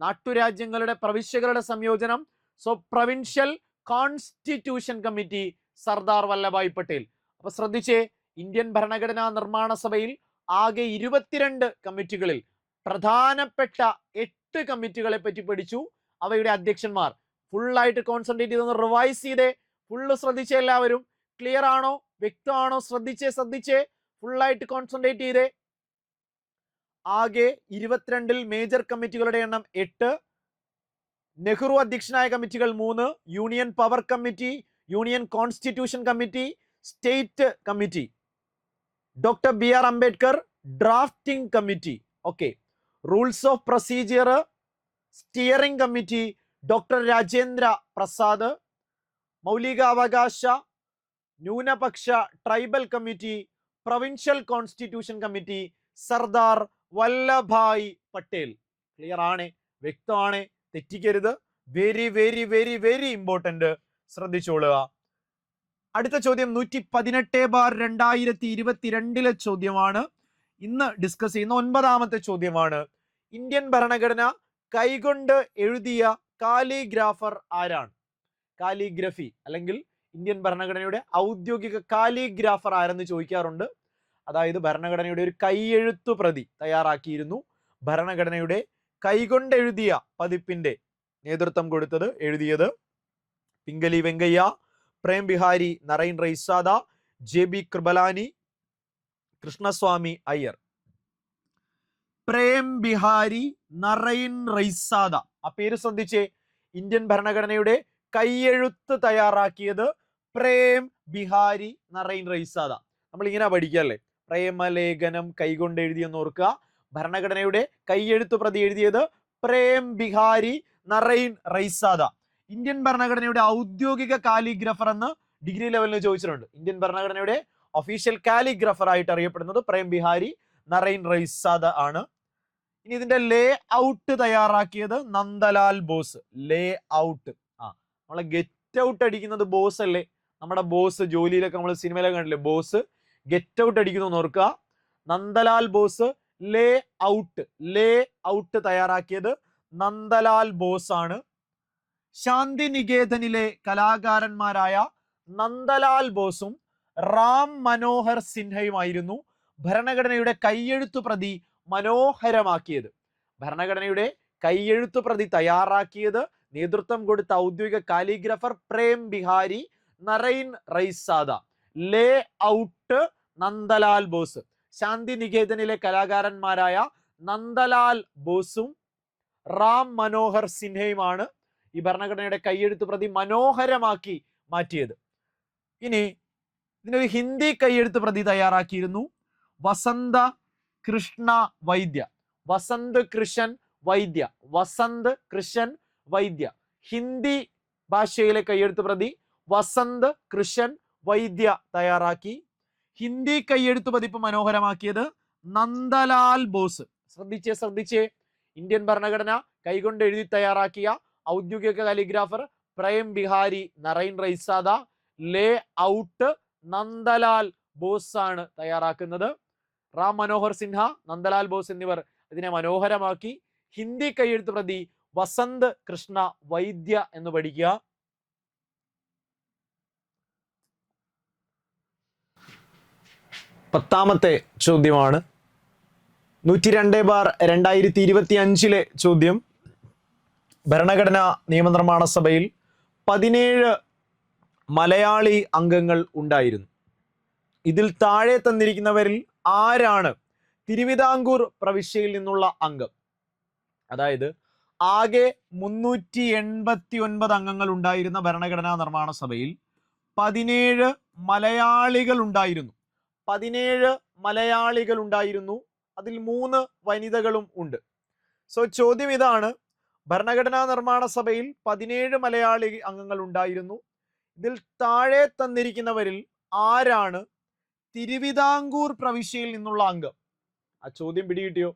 നാട്ടുരാജ്യങ്ങളുടെ പ്രവിശ്യകളുടെ സംയോജനം. So provincial constitution committee Sardar Vallabhbhai Patel. അപ്പൊ ശ്രദ്ധിച്ചേ, ഇന്ത്യൻ ഭരണഘടനാ നിർമ്മാണ സഭയിൽ ആകെ 22 കമ്മിറ്റികളിൽ പ്രധാനപ്പെട്ട 8 കമ്മിറ്റികളെ പറ്റി പഠിച്ചു. അവയുടെ അധ്യക്ഷന്മാർ. ഫുള്ളായിട്ട് കോൺസെൻട്രേറ്റ് ചെയ്തൊന്ന് റിവൈസ് ചെയ്തേ. ഫുള്ള് ശ്രദ്ധിച്ചേ എല്ലാവരും. ക്ലിയർ ആണോ? വ്യക്തമാണോ? ശ്രദ്ധിച്ചേ ഫുള്ളായിട്ട് കോൺസെൻട്രേറ്റ് ചെയ്തേ. ആകെ 22 മേജർ കമ്മിറ്റികളുടെ എണ്ണം 8. നെഹ്റു അധ്യക്ഷനായ കമ്മിറ്റികൾ 3. Union power committee, union constitution committee, state committee. Doctor BR Ambedkar drafting committee. Okay. Rules of procedure steering committee doctor Rajendra Prasad. മൗലികാവകാശ ന്യൂനപക്ഷ tribal committee, provincial constitution committee Sardar Vallabhbhai Patel. Clear ആണ്? വ്യക്തമാണ്? തെറ്റിക്കരുത്. Very very very very important. ശ്രദ്ധിച്ചോളുക. അടുത്ത ചോദ്യം 118/2022 ചോദ്യമാണ്. ഇന്ന് ഡിസ്കസ് ചെയ്യുന്ന 9ാമത്തെ ചോദ്യമാണ്. ഇന്ത്യൻ ഭരണഘടന കൈകൊണ്ട് എഴുതിയ കാലിഗ്രാഫർ ആരാണ്? കാലിഗ്രഫി അല്ലെങ്കിൽ ഇന്ത്യൻ ഭരണഘടനയുടെ ഔദ്യോഗിക കാലിഗ്രാഫർ ആരെന്ന് ചോദിക്കാറുണ്ട്. അതായത് ഭരണഘടനയുടെ ഒരു കൈയെഴുത്തു പ്രതി തയ്യാറാക്കിയിരുന്നു. ഭരണഘടനയുടെ കൈകൊണ്ട് എഴുതിയ പതിപ്പിന്റെ നേതൃത്വം എഴുതിയത് പിംഗലി വെങ്കയ്യ, പ്രേം ബിഹാരി നറൈൻ റൈസാദ, JB കൃപലാനി, കൃഷ്ണസ്വാമി അയ്യർ. പ്രേം ബിഹാരി നറൈൻ റൈസാദ. ആ പേര് ശ്രദ്ധിച്ചേ. ഇന്ത്യൻ ഭരണഘടനയുടെ കൈയെഴുത്ത് തയ്യാറാക്കിയത് പ്രേം ബിഹാരി നറൈൻ റൈസാദ. നമ്മൾ ഇങ്ങനെ പഠിക്കല്ലേ, പ്രേമലേഖനം കൈകൊണ്ട് എഴുതിയെന്ന് ഓർക്കുക. ഭരണഘടനയുടെ കൈയെഴുത്ത് പ്രതി എഴുതിയത് പ്രേം ബിഹാരി നറൈൻ റൈസാദ. ഇന്ത്യൻ ഭരണഘടനയുടെ ഔദ്യോഗിക കാലിഗ്രഫർ എന്ന് ഡിഗ്രി ലെവലിൽ ചോദിച്ചിട്ടുണ്ട്. ഇന്ത്യൻ ഭരണഘടനയുടെ ഒഫീഷ്യൽ കാലിഗ്രഫർ ആയിട്ട് അറിയപ്പെടുന്നത് പ്രേം ബിഹാരി നറൈൻ റൈസാദ ആണ്. ഇനി ഇതിന്റെ ലേ ഔട്ട് തയ്യാറാക്കിയത് നന്ദലാൽ ബോസ്. ലേ ഔട്ട്, നമ്മളെ ഗെറ്റ് ഔട്ട് അടിക്കുന്നത് ബോസ് അല്ലേ? നമ്മുടെ ബോസ് ജോലിയിലൊക്കെ നമ്മൾ സിനിമയിലൊക്കെ കണ്ടില്ലേ, ബോസ് ഗെറ്റ് ഔട്ട് അടിക്കുന്നു ഓർക്കുക. നന്ദലാൽ ബോസ് ലേ ഔട്ട് തയ്യാറാക്കിയത് നന്ദലാൽ ബോസ് ആണ്. ശാന്തി നികേതനിലെ കലാകാരന്മാരായ നന്ദലാൽ ബോസും റാം മനോഹർ സിൻഹയുമായിരുന്നു ഭരണഘടനയുടെ കൈയെഴുത്തു പ്രതി മനോഹരമാക്കിയത്. ഭരണഘടനയുടെ കൈയെഴുത്തു പ്രതി തയ്യാറാക്കിയത്, നേതൃത്വം കൊടുത്ത ഔദ്യോഗിക calligrapher Prem Behari Narain Raizada. Lay out Nandalal Bose. ശാന്തി നികേതനിലെ കലാകാരന്മാരായ നന്ദലാൽ ബോസും റാം മനോഹർ സിൻഹയുമാണ് ഈ ഭരണഘടനയുടെ കൈയെഴുത്ത് പ്രതി മനോഹരമാക്കി മാറ്റിയത്. ഇനി ഇതിനൊരു ഹിന്ദി കൈയെഴുത്ത് പ്രതി തയ്യാറാക്കിയിരുന്നു വസന്ത കൃഷ്ണ വൈദ്യ. വസന്ത് കൃഷ്ണൻ വൈദ്യ. ഹിന്ദി ഭാഷയിലെ കൈയെഴുത്ത് പ്രതി വസന്ത് കൃഷ്ണൻ വൈദ്യ തയ്യാറാക്കി. ഹിന്ദി കൈയെഴുത്ത് പതിപ്പ് മനോഹരമാക്കിയത് നന്ദലാൽ ബോസ്. ശ്രദ്ധിച്ചേ. ഇന്ത്യൻ ഭരണഘടന കൈകൊണ്ട് എഴുതി തയ്യാറാക്കിയ ഔദ്യോഗിക calligrapher Prem Behari Narain Raizada. Lay out Nandalal Bose ആണ് തയ്യാറാക്കുന്നത്. റാം മനോഹർ സിൻഹ, നന്ദലാൽ ബോസ് എന്നിവർ ഇതിനെ മനോഹരമാക്കി. ഹിന്ദി കൈയെഴുത്ത് പ്രതി വസന്ത് കൃഷ്ണ വൈദ്യ എന്ന് പഠിക്കുക. പത്താമത്തെ ചോദ്യമാണ് 102/2025 ചോദ്യം. ഭരണഘടനാ നിയമനിർമ്മാണ സഭയിൽ 17 മലയാളി അംഗങ്ങൾ ഉണ്ടായിരുന്നു. ഇതിൽ താഴെ തന്നിരിക്കുന്നവരിൽ ആരാണ് തിരുവിതാംകൂർ പ്രവിശ്യയിൽ നിന്നുള്ള അംഗം? അതായത് ആകെ 389 അംഗങ്ങൾ ഉണ്ടായിരുന്ന ഭരണഘടനാ നിർമ്മാണ സഭയിൽ 17 മലയാളികൾ ഉണ്ടായിരുന്നു. 17 മലയാളികൾ ഉണ്ടായിരുന്നു. അതിൽ 3 വനിതകളും ഉണ്ട്. സോ ചോദ്യം ഇതാണ്, ഭരണഘടനാ നിർമ്മാണ സഭയിൽ 17 മലയാളി അംഗങ്ങൾ ഉണ്ടായിരുന്നു. ഇതിൽ താഴെ തന്നിരിക്കുന്നവരിൽ ആരാണ് തിരുവിതാംകൂർ പ്രവിശ്യയിൽ നിന്നുള്ള അംഗം? ആ ചോദ്യം പിടികിട്ടിയോ?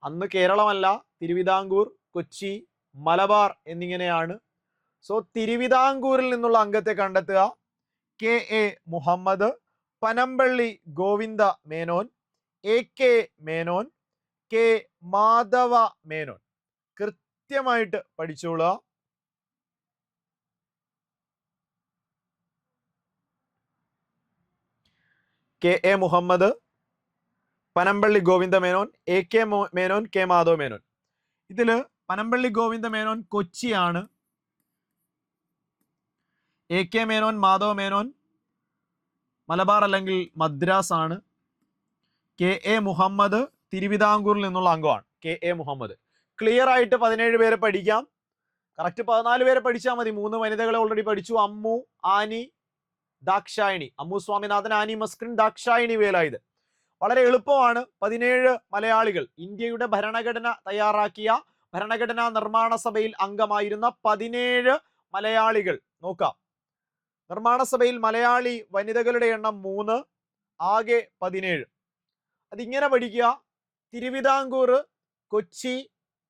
അന്ന് കേരളമല്ല, തിരുവിതാംകൂർ, കൊച്ചി, മലബാർ എന്നിങ്ങനെയാണ്. സോ തിരുവിതാംകൂറിൽ നിന്നുള്ള അംഗത്തെ കണ്ടെത്തുക. KA Muhammad, Panampilly Govinda Menon, AK Menon, K Madhava Menon. കൃത്യമായിട്ട് പഠിച്ചോളുക. KA Muhammad, Panampilly Govinda Menon, AK Menon, K Madhava Menon. ഇതില് പനമ്പള്ളി ഗോവിന്ദ മേനോൻ കൊച്ചിയാണ്. AK മേനോൻ, മാധവ മേനോൻ മലബാർ അല്ലെങ്കിൽ മദ്രാസ് ആണ്. KA മുഹമ്മദ് തിരുവിതാംകൂറിൽ നിന്നുള്ള അംഗമാണ്. KA മുഹമ്മദ്. ക്ലിയർ ആയിട്ട് 17 പേരെ പഠിക്കാം. കറക്റ്റ് 14 പേരെ പഠിച്ചാൽ മതി. 3 വനിതകളെ ഓൾറെഡി പഠിച്ചു. അമ്മു, ആനി, ദാക്ഷായണി. അമ്മു സ്വാമിനാഥൻ, ആനി മസ്ക്രിൻ, ദാക്ഷായണി വേലായുധൻ. വളരെ എളുപ്പമാണ്. 17 മലയാളികൾ ഇന്ത്യയുടെ ഭരണഘടന തയ്യാറാക്കിയ ഭരണഘടനാ നിർമ്മാണ സഭയിൽ അംഗമായിരുന്ന 17 മലയാളികൾ. നോക്കാം, നിർമ്മാണ സഭയിൽ മലയാളി വനിതകളുടെ എണ്ണം 3, ആകെ 17. അതിങ്ങനെ പഠിക്കുക: തിരുവിതാംകൂർ, കൊച്ചി,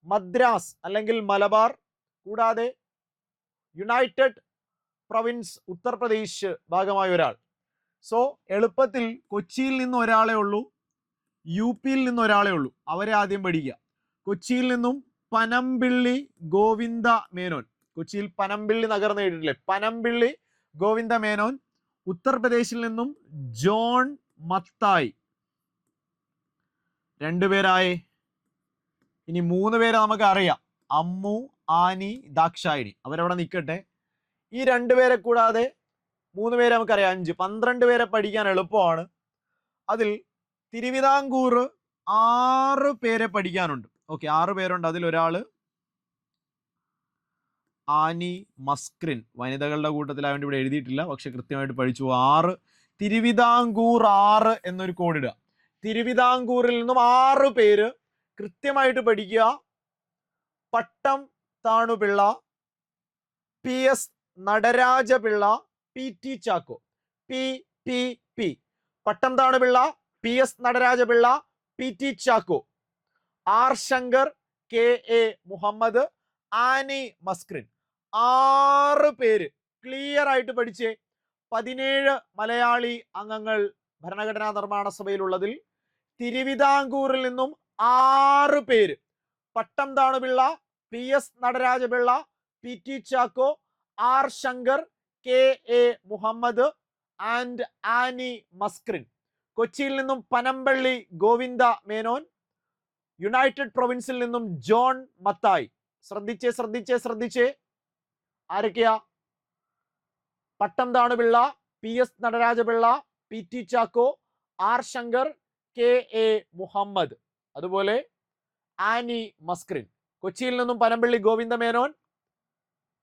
മദ്രാസ് അല്ലെങ്കിൽ മലബാർ, കൂടാതെ യുണൈറ്റഡ് പ്രൊവിൻസ് ഉത്തർപ്രദേശ് ഭാഗമായ ഒരാൾ. സോ എളുപ്പത്തിൽ കൊച്ചിയിൽ നിന്ന് ഒരാളെ ഉള്ളൂ, UPയിൽ നിന്ന് ഒരാളെ ഉള്ളൂ. അവരെ ആദ്യം പഠിക്കുക. കൊച്ചിയിൽ നിന്നും പനമ്പിള്ളി ഗോവിന്ദ മേനോൻ. കൊച്ചിയിൽ പനമ്പിള്ളി നഗർന്ന് കേട്ടിട്ടില്ലേ? പനമ്പിള്ളി ഗോവിന്ദ മേനോൻ. ഉത്തർപ്രദേശിൽ നിന്നും ജോൺ മത്തായി. 2 പേരായി. ഇനി 3 പേരെ നമുക്ക് അറിയാം: അമ്മു, ആനി, ദാക്ഷായണി. അവരവിടെ നിൽക്കട്ടെ. ഈ 2 പേരെ കൂടാതെ 3 പേരെ നമുക്കറിയാം. 5, 12 പേരെ പഠിക്കാൻ എളുപ്പമാണ്. അതിൽ തിരുവിതാംകൂർ 6 പേരെ പഠിക്കാനുണ്ട്. ഓക്കെ, 6 പേരുണ്ട്. അതിൽ ഒരാള് ആനി മസ്ക്രിൻ, വനിതകളുടെ കൂട്ടത്തിലായതുകൊണ്ട് ഇവിടെ എഴുതിയിട്ടില്ല, പക്ഷെ കൃത്യമായിട്ട് പഠിച്ചു. 6 തിരുവിതാംകൂർ 6 എന്നൊരു കോഡിടുക. തിരുവിതാംകൂറിൽ നിന്നും 6 പേര് കൃത്യമായിട്ട് പഠിക്കുക: Pattom Thanu Pillai, PS Nataraja Pillai, PT Chacko. PPP. Pattom Thanu Pillai, PS Nataraja Pillai, PT Chacko, R Shankar, KA Muhammad, Annie Mascarene. 6 പേര് ക്ലിയർ ആയിട്ട് പഠിച്ചേ. 17 മലയാളി അംഗങ്ങൾ ഭരണഘടനാ നിർമ്മാണ സഭയിലുള്ളതിൽ തിരുവിതാംകൂറിൽ നിന്നും 6 പേര്: Pattom Thanu Pillai, PS Nataraja Pillai, PT Chacko, R Shankar, KA Muhammad and Annie Mascarene. കൊച്ചിയിൽ നിന്നും പനമ്പള്ളി ഗോവിന്ദ മേനോൻ. യുണൈറ്റഡ് പ്രൊവിൻസിൽ നിന്നും ജോൺ മത്തായി. ശ്രദ്ധിച്ചേ. ആരൊക്കെയാ? പട്ടം Thanu Pillai, PS Nataraja Pillai, PT Chacko, R Shankar, KA Muhammad, അതുപോലെ ആനി മസ്ക്രിൻ. കൊച്ചിയിൽ നിന്നും പനമ്പള്ളി ഗോവിന്ദ മേനോൻ,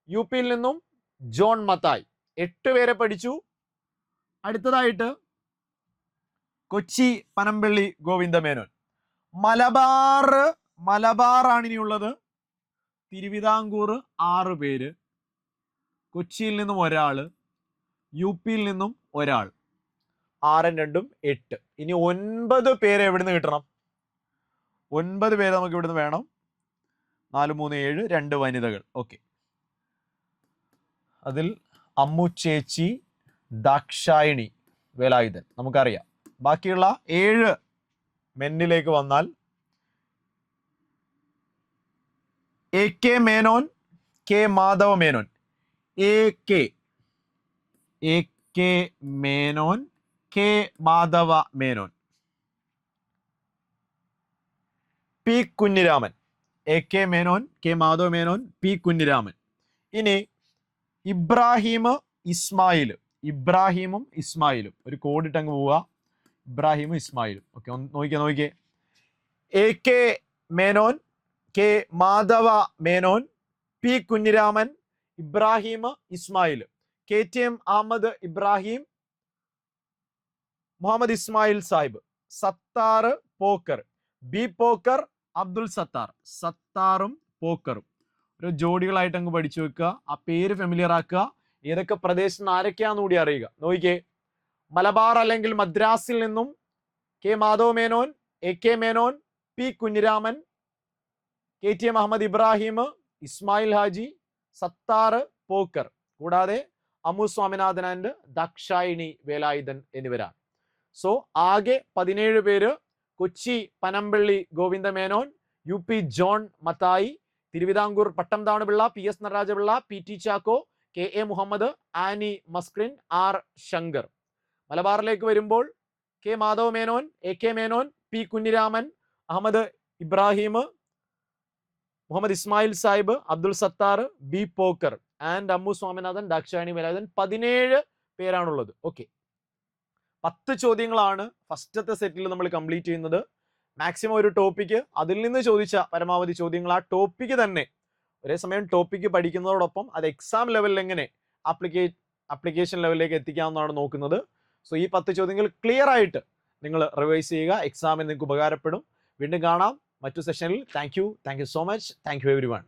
UPയിൽ നിന്നും ജോൺ മത്തായി. 8 പേരെ പഠിച്ചു. അടുത്തതായിട്ട് കൊച്ചി പനമ്പള്ളി ഗോവിന്ദ മേനോൻ. മലബാർ ആണ് ഇനിയുള്ളത്. തിരുവിതാംകൂർ 6 പേര്, കൊച്ചിയിൽ നിന്നും ഒരാള്, UPയിൽ നിന്നും ഒരാൾ. 6 ഉം 2 ഉം 8. ഇനി 9 പേരെ എവിടുന്ന് കിട്ടണം? 9 പേരെ നമുക്ക് ഇവിടുന്ന് വേണം. 4, 3, 7, 2 വനിതകൾ. ഓക്കെ, അതിൽ അമ്മു ചേച്ചി, ദാക്ഷായണി വേലായുധൻ നമുക്കറിയാം. ബാക്കിയുള്ള 7 മെന്നിലേക്ക് വന്നാൽ AK Menon, K Madhava Menon. AK Menon, K Madhava Menon. P Kunhiraman. AK Menon, K Madhava Menon, P Kunhiraman. ഇനി ഇബ്രാഹിമും ഇസ്മായിലും ഒരു കോഡിട്ടങ്ങ് പോവുക. ഇബ്രാഹിമും ഇസ്മായിലും. ഓക്കെ, ഒന്ന് നോക്കിയേ. AK Menon, K Madhava Menon, P Kunhiraman, Ibrahim, Ismail. KTM Ahmed Ibrahim, Muhammad Ismail Sahib. Sattar Pokker, B Pokker, Abdul Sattar. സത്താറും പോക്കറും ഒരു ജോഡികളായിട്ട് അങ്ങ് പഠിച്ചു വെക്കുക. ആ പേര് ഫെമിലിയർ ആക്കുക. ഏതൊക്കെ പ്രദേശത്ത് നിന്ന് ആരൊക്കെയാന്ന് കൂടി അറിയുക. നോക്കിക്കേ, മലബാർ അല്ലെങ്കിൽ മദ്രാസിൽ നിന്നും K Madhava Menon, AK Menon, P Kunhiraman, KTM Ahmed Ibrahim, Ismail Haji, Sattar Pokker, കൂടാതെ അമ്മു സ്വാമിനാഥൻ ആൻഡ് ദാക്ഷായണി വേലായുധൻ എന്നിവരാണ്. സോ ആകെ 17 പേര്. Kochi Panampilly Govinda Menon, UP John Mathai, Thiruvithamkoor Pattom Thanu Pillai, PS Nataraja Pillai, PT Chacko, KA Muhammad, Annie Mascarene, R Shankar. മലബാറിലേക്ക് വരുമ്പോൾ K Madhava Menon, AK Menon, P Kunhiraman, Ahmed Ibrahim, Muhammad Ismail Sahib, Abdul Sattar, B Pokker and Ammu Swaminathan, Dakshayani Velayudhan. 17 പേരാണുള്ളത്. ഓക്കെ, 10 ചോദ്യങ്ങളാണ് ഫസ്റ്റത്തെ സെറ്റിൽ നമ്മൾ കംപ്ലീറ്റ് ചെയ്യുന്നത്. മാക്സിമം ഒരു ടോപ്പിക്ക്, അതിൽ നിന്ന് ചോദിച്ച പരമാവധി ചോദ്യങ്ങൾ ആ ടോപ്പിക്ക് തന്നെ ഒരേ സമയം ടോപ്പിക്ക് പഠിക്കുന്നതോടൊപ്പം അത് എക്സാം ലെവലിൽ എങ്ങനെ ആപ്ലിക്കേഷൻ ലെവലിലേക്ക് എത്തിക്കാമെന്നാണ് നോക്കുന്നത്. സോ ഈ 10 ചോദ്യങ്ങൾ ക്ലിയർ ആയിട്ട് നിങ്ങൾ റിവൈസ് ചെയ്യുക. എക്സാമിന് നിങ്ങൾക്ക് ഉപകാരപ്പെടും. വീണ്ടും കാണാം മറ്റു സെഷനിൽ. Thank you so much. Thank you every one.